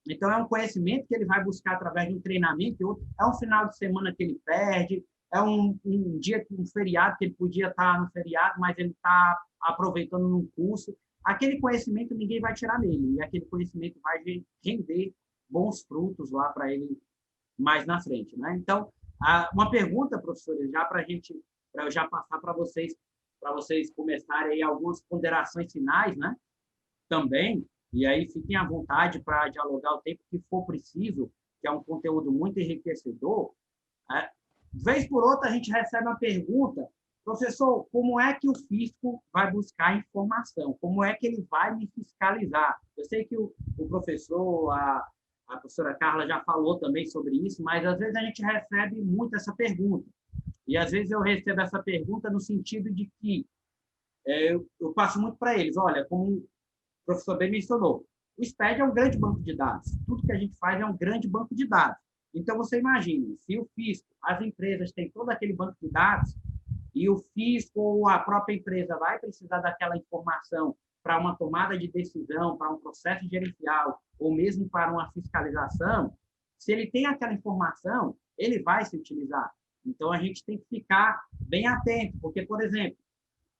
Então, é um conhecimento que ele vai buscar através de um treinamento, é um final de semana que ele perde, é um dia, um feriado, que ele podia estar no feriado, mas ele está aproveitando num curso. Aquele conhecimento ninguém vai tirar dele, e aquele conhecimento vai render bons frutos lá para ele mais na frente, né? Então, uma pergunta, professores, já para eu já passar para vocês começarem aí algumas ponderações finais, né? Também, e aí fiquem à vontade para dialogar o tempo que for preciso, que é um conteúdo muito enriquecedor. vez por outra, a gente recebe uma pergunta: professor, como é que o fisco vai buscar informação? Como é que ele vai me fiscalizar? Eu sei que o professor, a professora Carla já falou também sobre isso, mas às vezes a gente recebe muito essa pergunta. E às vezes eu recebo essa pergunta no sentido de que eu passo muito para eles: olha, como o professor bem mencionou, o SPED é um grande banco de dados. Tudo que a gente faz é um grande banco de dados. Então, você imagina, se o fisco, as empresas têm todo aquele banco de dados, e o fisco ou a própria empresa vai precisar daquela informação para uma tomada de decisão, para um processo gerencial, ou mesmo para uma fiscalização, se ele tem aquela informação, ele vai se utilizar. Então, a gente tem que ficar bem atento, porque, por exemplo,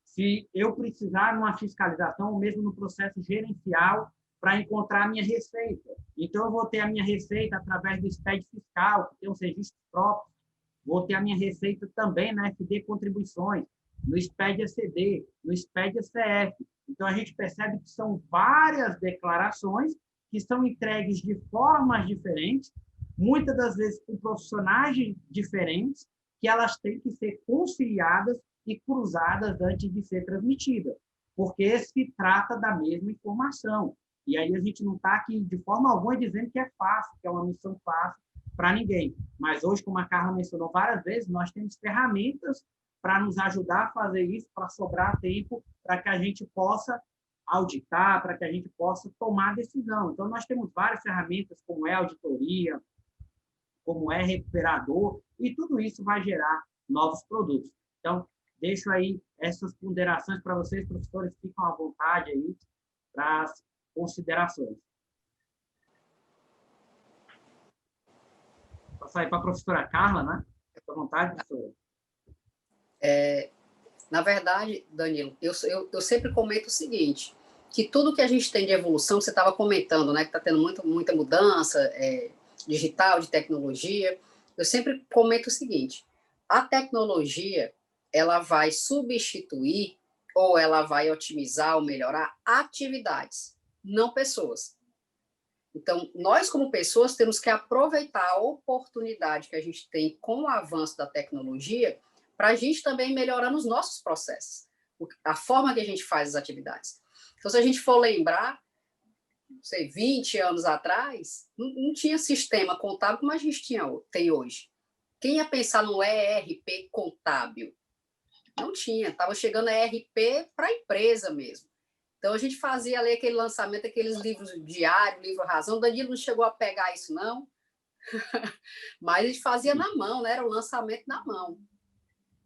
se eu precisar numa fiscalização, ou mesmo no processo gerencial, para encontrar a minha receita. Então, eu vou ter a minha receita através do SPED fiscal, que tem os registros próprios. Vou ter a minha receita também na FD Contribuições, no SPED ECD, no SPED ECF. Então, a gente percebe que são várias declarações que são entregues de formas diferentes, muitas das vezes com profissionais diferentes, que elas têm que ser conciliadas e cruzadas antes de ser transmitida, porque se trata da mesma informação. E aí a gente não está aqui, de forma alguma, dizendo que é fácil, que é uma missão fácil para ninguém. Mas hoje, como a Carla mencionou várias vezes, nós temos ferramentas para nos ajudar a fazer isso, para sobrar tempo, para que a gente possa auditar, para que a gente possa tomar decisão. Então, nós temos várias ferramentas, como é auditoria, como é recuperador, e tudo isso vai gerar novos produtos. Então, deixo aí essas ponderações para vocês, professores, ficam à vontade aí para as considerações. Vou passar aí para a professora Carla, né? Fica à vontade, professora. Na verdade, Danilo, eu sempre comento o seguinte, que tudo que a gente tem de evolução, você estava comentando, né, que está tendo muita mudança digital, de tecnologia, eu sempre comento o seguinte: a tecnologia, ela vai substituir ou ela vai otimizar ou melhorar atividades, não pessoas. Então, nós, como pessoas, temos que aproveitar a oportunidade que a gente tem com o avanço da tecnologia para a gente também melhorar nos nossos processos, a forma que a gente faz as atividades. Então, se a gente for lembrar, não sei, 20 anos atrás, não tinha sistema contábil como a gente tem hoje. Quem ia pensar no ERP contábil? Não tinha, estava chegando a ERP para a empresa mesmo. Então, a gente fazia ali aquele lançamento, aqueles livros diários, livro Razão. O Danilo não chegou a pegar isso, não. Mas a gente fazia na mão, né? Era o lançamento na mão.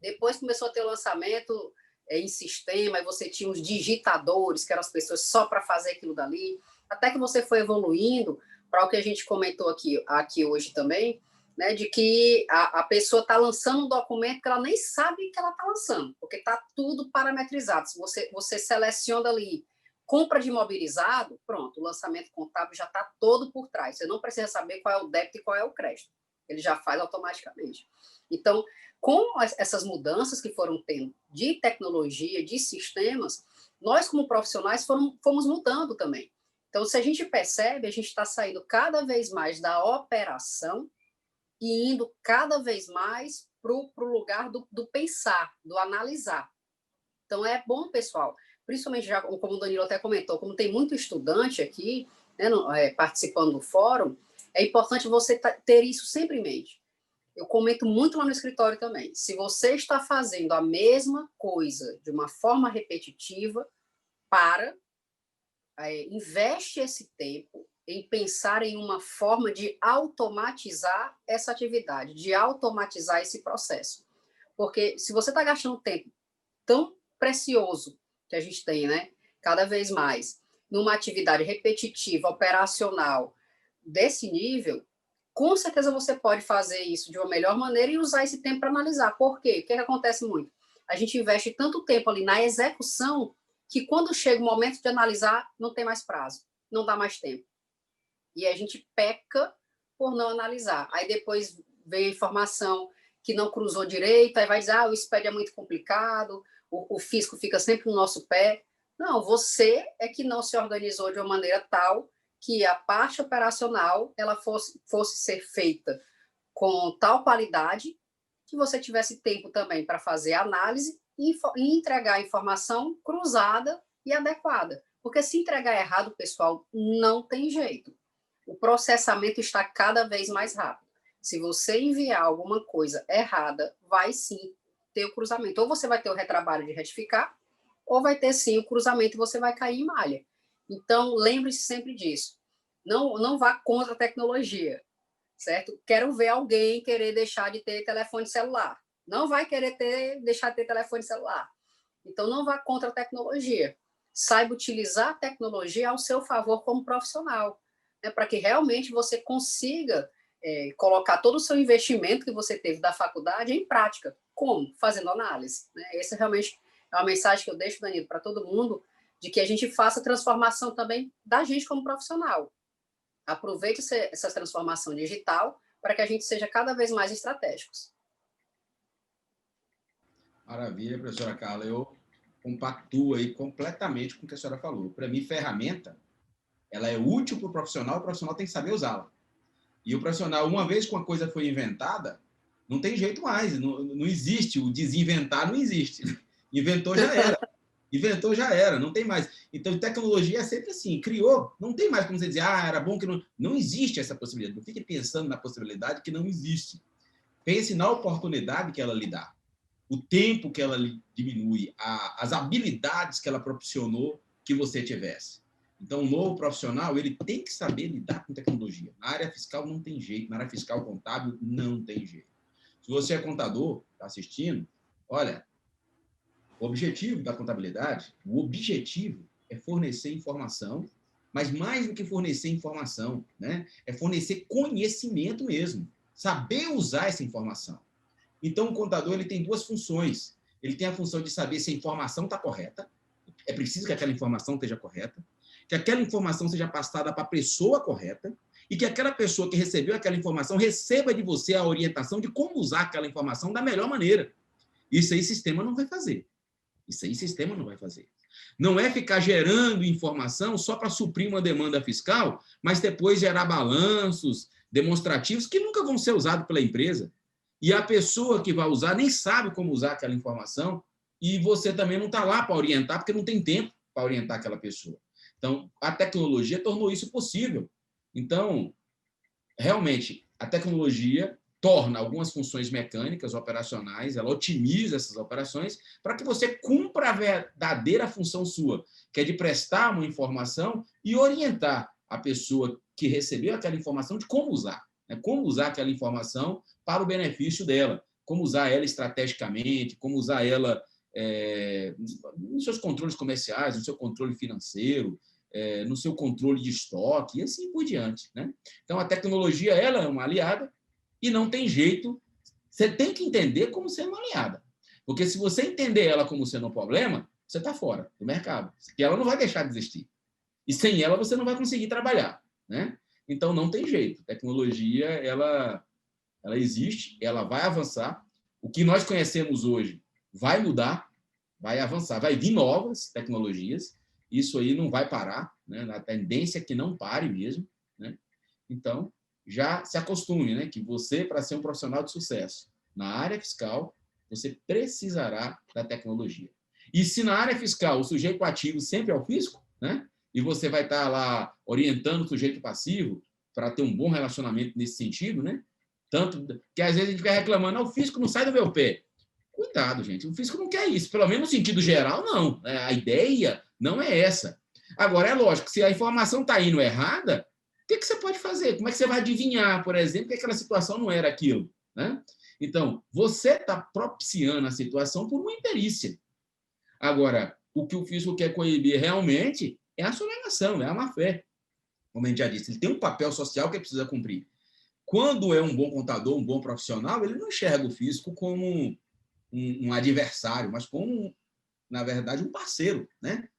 Depois começou a ter o lançamento em sistema, e você tinha os digitadores, que eram as pessoas só para fazer aquilo dali. Até que você foi evoluindo para o que a gente comentou aqui hoje também, né, de que a pessoa está lançando um documento que ela nem sabe que ela está lançando, porque está tudo parametrizado. Se você seleciona ali compra de imobilizado, pronto, o lançamento contábil já está todo por trás. Você não precisa saber qual é o débito e qual é o crédito. Ele já faz automaticamente. Então, com essas mudanças que foram tendo de tecnologia, de sistemas, nós, como profissionais, fomos mudando também. Então, se a gente percebe, a gente está saindo cada vez mais da operação e indo cada vez mais para o lugar do pensar, do analisar. Então, é bom, pessoal, principalmente, já, como o Danilo até comentou, como tem muito estudante aqui, né, participando do fórum, é importante você ter isso sempre em mente. Eu comento muito lá no escritório também. Se você está fazendo a mesma coisa de uma forma repetitiva, investe esse tempo em pensar em uma forma de automatizar essa atividade, de automatizar esse processo. Porque se você está gastando tempo tão precioso que a gente tem, né, cada vez mais, numa atividade repetitiva, operacional, desse nível, com certeza você pode fazer isso de uma melhor maneira e usar esse tempo para analisar. Por quê? O que acontece muito? A gente investe tanto tempo ali na execução que quando chega o momento de analisar, não tem mais prazo, não dá mais tempo. E a gente peca por não analisar. Aí depois vem a informação que não cruzou direito, aí vai dizer, o SPED é muito complicado, o fisco fica sempre no nosso pé. Não, você é que não se organizou de uma maneira tal que a parte operacional ela fosse ser feita com tal qualidade que você tivesse tempo também para fazer análise e entregar a informação cruzada e adequada. Porque se entregar errado, pessoal, não tem jeito. O processamento está cada vez mais rápido. Se você enviar alguma coisa errada, vai sim ter o cruzamento. Ou você vai ter o retrabalho de retificar, ou vai ter sim o cruzamento e você vai cair em malha. Então, lembre-se sempre disso. Não vá contra a tecnologia, certo? Quero ver alguém querer deixar de ter telefone celular. Não vai querer deixar de ter telefone celular. Então, não vá contra a tecnologia. Saiba utilizar a tecnologia ao seu favor como profissional, né, para que realmente você consiga colocar todo o seu investimento que você teve da faculdade em prática. Como? Fazendo análise. Né? Essa realmente é uma mensagem que eu deixo, Danilo, para todo mundo, de que a gente faça a transformação também da gente como profissional. Aproveite essa transformação digital para que a gente seja cada vez mais estratégicos. Maravilha, professora Carla. Eu compactuo aí completamente com o que a senhora falou. Para mim, ferramenta, ela é útil para o profissional tem que saber usá-la. E o profissional, uma vez que uma coisa foi inventada, não tem jeito mais, não existe, o desinventar não existe. Inventou, já era. Inventou, já era, não tem mais. Então, tecnologia é sempre assim, criou, não tem mais como você dizer, era bom que não... Não existe essa possibilidade. Não fique pensando na possibilidade que não existe. Pense na oportunidade que ela lhe dá, o tempo que ela lhe diminui, as habilidades que ela proporcionou que você tivesse. Então, o novo profissional, ele tem que saber lidar com tecnologia. Na área fiscal não tem jeito, na área fiscal contábil não tem jeito. Se você é contador, está assistindo, olha, o objetivo da contabilidade, o objetivo é fornecer informação, mas mais do que fornecer informação, né, é fornecer conhecimento mesmo, saber usar essa informação. Então, o contador ele tem duas funções. Ele tem a função de saber se a informação está correta, é preciso que aquela informação esteja correta, que aquela informação seja passada para a pessoa correta e que aquela pessoa que recebeu aquela informação receba de você a orientação de como usar aquela informação da melhor maneira. Isso aí o sistema não vai fazer. Isso aí o sistema não vai fazer. Não é ficar gerando informação só para suprir uma demanda fiscal, mas depois gerar balanços demonstrativos que nunca vão ser usados pela empresa. E a pessoa que vai usar nem sabe como usar aquela informação e você também não está lá para orientar, porque não tem tempo para orientar aquela pessoa. Então, a tecnologia tornou isso possível. Então, realmente, a tecnologia torna algumas funções mecânicas, operacionais, ela otimiza essas operações para que você cumpra a verdadeira função sua, que é de prestar uma informação e orientar a pessoa que recebeu aquela informação de como usar, né? Como usar aquela informação para o benefício dela, como usar ela estrategicamente, como usar ela nos seus controles comerciais, no seu controle financeiro, no seu controle de estoque e assim por diante, né? Então, a tecnologia ela é uma aliada e não tem jeito, você tem que entender como sendo uma aliada. Porque se você entender ela como sendo um problema, você está fora do mercado, porque ela não vai deixar de existir. E sem ela você não vai conseguir trabalhar, né? Então, não tem jeito. A tecnologia, ela existe, ela vai avançar. O que nós conhecemos hoje vai mudar, vai avançar, vai vir novas tecnologias. Isso aí não vai parar, né? A tendência é que não pare mesmo, né? Então, já se acostume, né? Que você, para ser um profissional de sucesso na área fiscal, você precisará da tecnologia. E se na área fiscal o sujeito ativo sempre é o fisco, né? E você vai estar lá orientando o sujeito passivo para ter um bom relacionamento nesse sentido, né? Tanto que às vezes a gente fica reclamando, o fisco não sai do meu pé. Cuidado, gente, o fisco não quer isso. Pelo menos no sentido geral, não. A ideia não é essa. Agora, é lógico, se a informação está indo errada, o que você pode fazer? Como é que você vai adivinhar, por exemplo, que aquela situação não era aquilo, né? Então, você está propiciando a situação por uma imperícia. Agora, o que o fisco quer coibir realmente é a sonegação, é a má-fé. Como a gente já disse, ele tem um papel social que ele precisa cumprir. Quando é um bom contador, um bom profissional, ele não enxerga o fisco como um adversário, mas como, na verdade, um parceiro, né?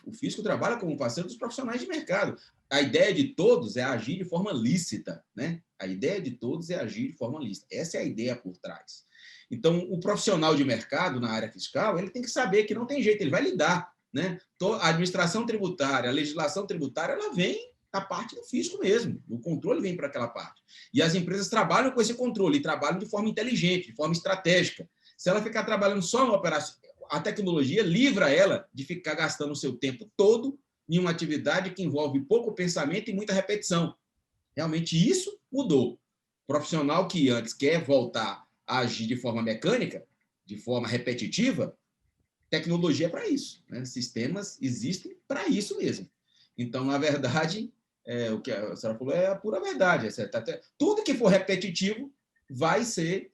O fisco trabalha como um parceiro dos profissionais de mercado. A ideia de todos é agir de forma lícita, né? A ideia de todos é agir de forma lícita. Essa é a ideia por trás. Então, o profissional de mercado na área fiscal, ele tem que saber que não tem jeito, ele vai lidar, né? A administração tributária, a legislação tributária, ela vem da parte do físico mesmo. O controle vem para aquela parte. E as empresas trabalham com esse controle, e trabalham de forma inteligente, de forma estratégica. Se ela ficar trabalhando só no operação, a tecnologia livra ela de ficar gastando o seu tempo todo em uma atividade que envolve pouco pensamento e muita repetição. Realmente isso mudou. O profissional que antes quer voltar a agir de forma mecânica, de forma repetitiva, tecnologia é para isso, né? Sistemas existem para isso mesmo. Então, na verdade, o que a senhora falou é a pura verdade. Tudo que for repetitivo vai ser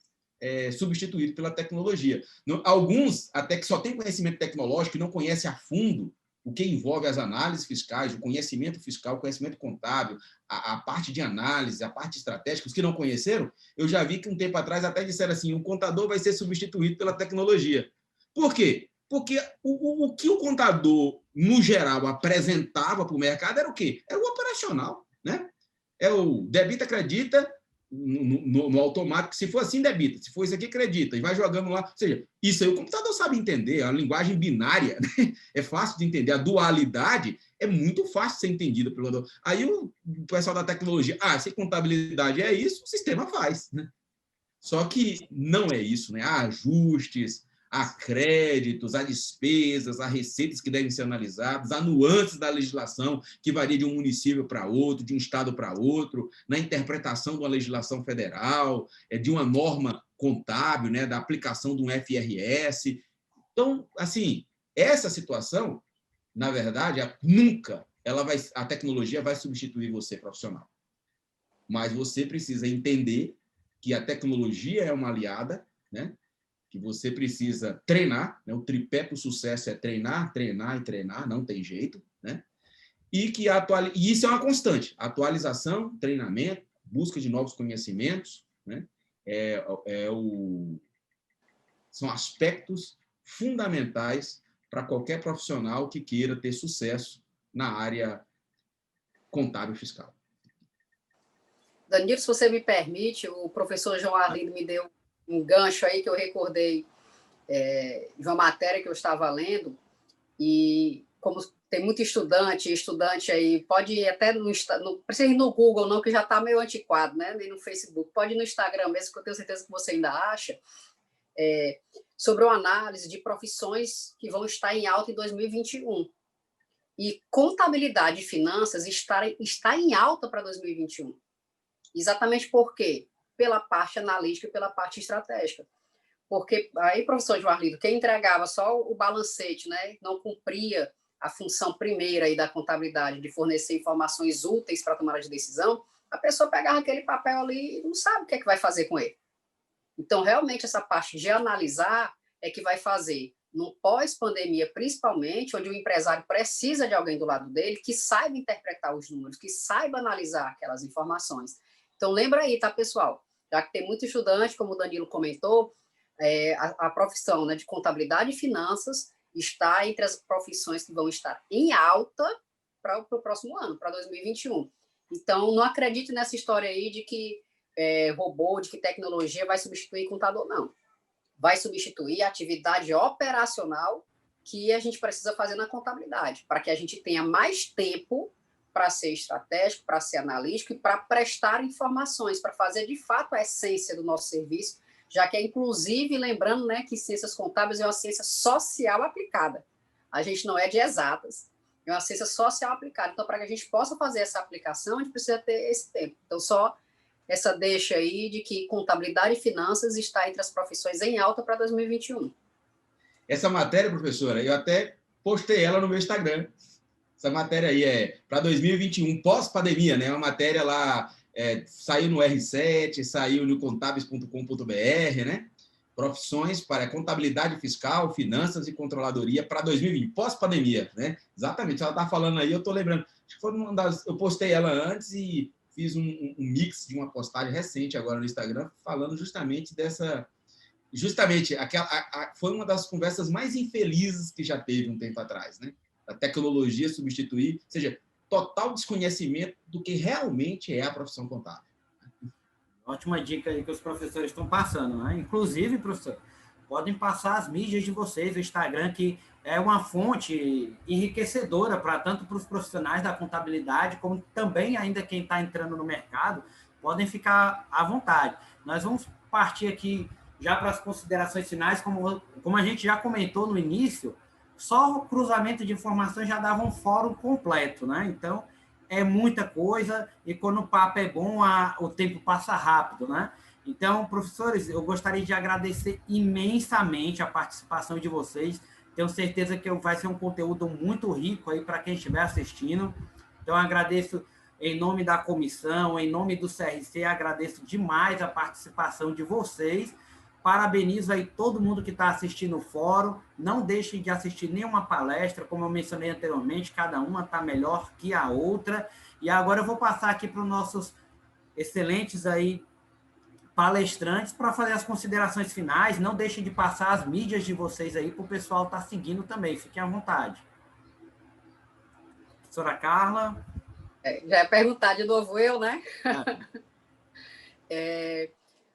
substituído pela tecnologia. Alguns, até que só têm conhecimento tecnológico e não conhecem a fundo o que envolve as análises fiscais, o conhecimento fiscal, o conhecimento contábil, a parte de análise, a parte estratégica, os que não conheceram, eu já vi que um tempo atrás até disseram assim, o contador vai ser substituído pela tecnologia. Por quê? Porque o que o contador, no geral, apresentava para o mercado era o quê? Era o operacional, né? É o debita, acredita, no automático, se for assim, debita, se for isso aqui, acredita, e vai jogando lá. Ou seja, isso aí o computador sabe entender, é uma linguagem binária, né? É fácil de entender. A dualidade é muito fácil de ser entendida pelo computador. Aí o pessoal da tecnologia, se contabilidade é isso, o sistema faz, né? Só que não é isso, né? Há ajustes, há créditos, há despesas, há receitas que devem ser analisadas, há nuances da legislação que varia de um município para outro, de um estado para outro, na interpretação de uma legislação federal, de uma norma contábil, né? Da aplicação de um FRS. Então, assim, essa situação, na verdade, nunca a tecnologia vai substituir você, profissional. Mas você precisa entender que a tecnologia é uma aliada, né? Que você precisa treinar, né? O tripé para o sucesso é treinar, treinar e treinar, não tem jeito, né? E e isso é uma constante, atualização, treinamento, busca de novos conhecimentos, né? São aspectos fundamentais para qualquer profissional que queira ter sucesso na área contábil e fiscal. Danilo, se você me permite, o professor João Arlindo me deu um gancho aí que eu recordei de uma matéria que eu estava lendo, e como tem muito estudante aí, pode ir até não precisa ir no Google, não, que já está meio antiquado, né? Nem no Facebook, pode ir no Instagram mesmo, que eu tenho certeza que você ainda acha, sobre uma análise de profissões que vão estar em alta em 2021. E contabilidade e finanças está em alta para 2021. Exatamente por quê? Pela parte analítica e pela parte estratégica. Porque aí, professor João Arlindo, quem entregava só o balancete, né, não cumpria a função primeira aí da contabilidade de fornecer informações úteis para a tomada de decisão, a pessoa pegava aquele papel ali e não sabe o que é que vai fazer com ele. Então, realmente, essa parte de analisar é que vai fazer, no pós-pandemia, principalmente, onde o empresário precisa de alguém do lado dele que saiba interpretar os números, que saiba analisar aquelas informações. Então, lembra aí, tá, pessoal? Já que tem muito estudante, como o Danilo comentou, a profissão, né, de contabilidade e finanças está entre as profissões que vão estar em alta para o próximo ano, para 2021. Então, não acredite nessa história aí de que robô, de que tecnologia vai substituir contador, não. Vai substituir a atividade operacional que a gente precisa fazer na contabilidade, para que a gente tenha mais tempo para ser estratégico, para ser analítico e para prestar informações, para fazer de fato a essência do nosso serviço, já que inclusive, lembrando, né, que ciências contábeis é uma ciência social aplicada. A gente não é de exatas, é uma ciência social aplicada. Então, para que a gente possa fazer essa aplicação, a gente precisa ter esse tempo. Então, só essa deixa aí de que contabilidade e finanças está entre as profissões em alta para 2021. Essa matéria, professora, eu até postei ela no meu Instagram. Essa matéria aí é para 2021, pós-pandemia, né? Uma matéria lá, saiu no R7, saiu no contábeis.com.br, né? Profissões para contabilidade fiscal, finanças e controladoria para 2020, pós-pandemia, né? Exatamente, ela está falando aí, eu estou lembrando. Acho que foi eu postei ela antes e fiz um mix de uma postagem recente agora no Instagram, falando justamente dessa... foi uma das conversas mais infelizes que já teve um tempo atrás, né? A tecnologia substituir, ou seja, total desconhecimento do que realmente é a profissão contábil. Ótima dica aí que os professores estão passando, né? Inclusive, professor, podem passar as mídias de vocês, o Instagram, que é uma fonte enriquecedora para tanto para os profissionais da contabilidade, como também ainda quem está entrando no mercado, podem ficar à vontade. Nós vamos partir aqui já para as considerações finais, como a gente já comentou no início, só o cruzamento de informações já dava um fórum completo, né? Então, é muita coisa, e quando o papo é bom, o tempo passa rápido, né? Então, professores, eu gostaria de agradecer imensamente a participação de vocês. Tenho certeza que vai ser um conteúdo muito rico aí para quem estiver assistindo. Então, eu agradeço em nome da comissão, em nome do CRC, agradeço demais a participação de vocês. Parabenizo aí todo mundo que está assistindo o fórum. Não deixem de assistir nenhuma palestra, como eu mencionei anteriormente, cada uma está melhor que a outra. E agora eu vou passar aqui para os nossos excelentes aí palestrantes para fazer as considerações finais. Não deixem de passar as mídias de vocês aí para o pessoal estar seguindo também. Fiquem à vontade. Professora Carla. Já ia perguntar de novo eu, né?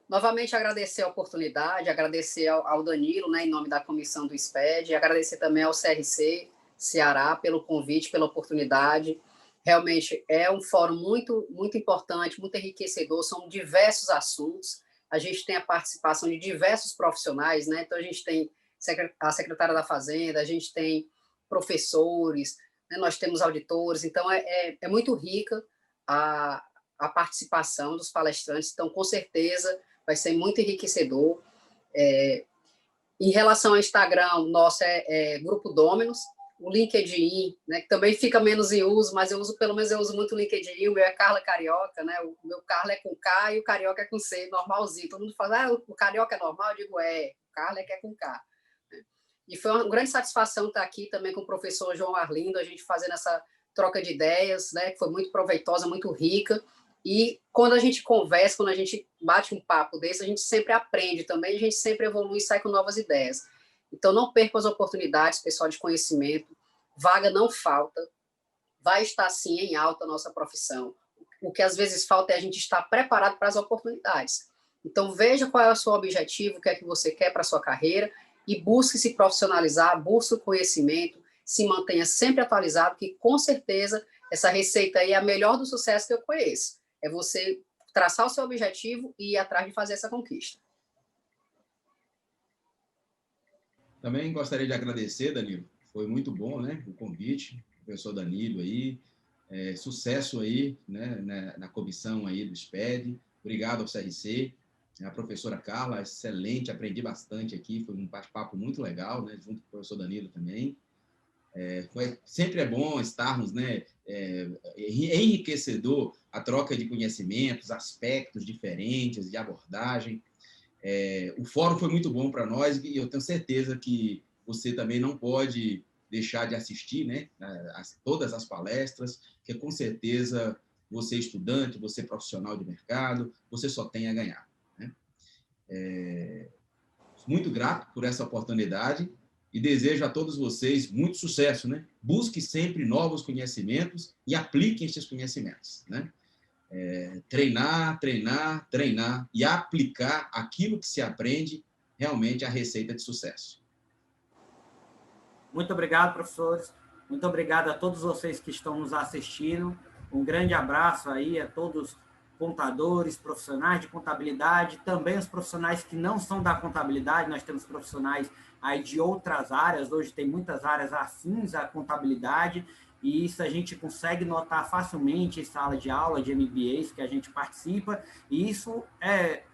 Novamente agradecer a oportunidade, agradecer ao Danilo, né, em nome da comissão do SPED, agradecer também ao CRC Ceará pelo convite, pela oportunidade. Realmente é um fórum muito, muito importante, muito enriquecedor, são diversos assuntos, a gente tem a participação de diversos profissionais, né? Então a gente tem a secretária da Fazenda, a gente tem professores, né? Nós temos auditores, então é muito rica a participação dos palestrantes, então com certeza vai ser muito enriquecedor. Em relação ao Instagram, o nosso é Grupo Dominus, o LinkedIn, né, que também fica menos em uso, mas eu uso muito o LinkedIn, o meu é Carla Carioca, né, o meu Carla é com K e o Carioca é com C, normalzinho. Todo mundo fala, o Carioca é normal? Eu digo, o Carla é que é com K. E foi uma grande satisfação estar aqui também com o professor João Arlindo, a gente fazendo essa troca de ideias, né, que foi muito proveitosa, muito rica. E quando a gente conversa, quando a gente bate um papo desse, a gente sempre aprende também, a gente sempre evolui e sai com novas ideias. Então, não percam as oportunidades, pessoal de conhecimento. Vaga não falta. Vai estar, sim, em alta a nossa profissão. O que às vezes falta é a gente estar preparado para as oportunidades. Então, veja qual é o seu objetivo, o que é que você quer para a sua carreira e busque se profissionalizar, busque o conhecimento, se mantenha sempre atualizado, que com certeza essa receita aí é a melhor do sucesso que eu conheço. É você traçar o seu objetivo e ir atrás de fazer essa conquista. Também gostaria de agradecer, Danilo. Foi muito bom, né, o convite, o professor Danilo aí. Sucesso aí, né, na comissão aí do SPED. Obrigado ao CRC. A professora Carla, excelente, aprendi bastante aqui. Foi um bate-papo muito legal, né, junto com o professor Danilo também. Sempre é bom estarmos, né, enriquecedor a troca de conhecimentos, aspectos diferentes de abordagem. O fórum foi muito bom para nós e eu tenho certeza que você também não pode deixar de assistir, né, todas as palestras, que com certeza você estudante, você profissional de mercado, você só tem a ganhar, né? Muito grato por essa oportunidade e desejo a todos vocês muito sucesso, né? Busque sempre novos conhecimentos e apliquem esses conhecimentos, né? Treinar, treinar, treinar e aplicar aquilo que se aprende realmente a receita de sucesso. Muito obrigado, professores. Muito obrigado a todos vocês que estão nos assistindo. Um grande abraço aí a todos contadores, profissionais de contabilidade, também os profissionais que não são da contabilidade. Nós temos profissionais aí de outras áreas. Hoje tem muitas áreas afins à contabilidade. E isso a gente consegue notar facilmente em sala de aula de MBAs que a gente participa, e isso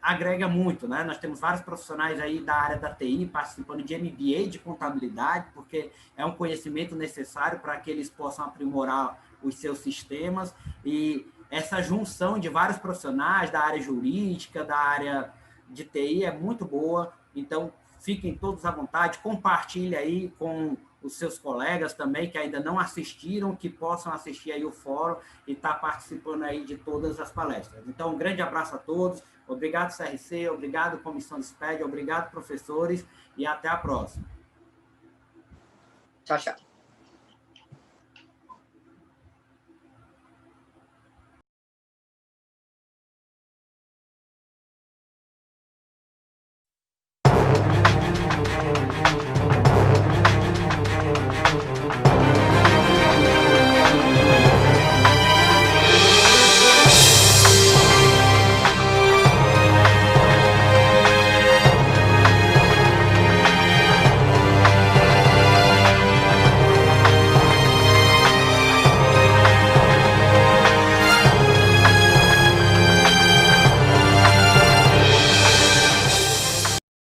agrega muito, né? Nós temos vários profissionais aí da área da TI participando de MBA de contabilidade, porque é um conhecimento necessário para que eles possam aprimorar os seus sistemas, e essa junção de vários profissionais da área jurídica, da área de TI é muito boa, então fiquem todos à vontade, compartilhe aí com os seus colegas também, que ainda não assistiram, que possam assistir aí o fórum e estar participando aí de todas as palestras. Então, um grande abraço a todos, obrigado CRC, obrigado Comissão do SPED, obrigado professores e até a próxima. Tchau, tchau.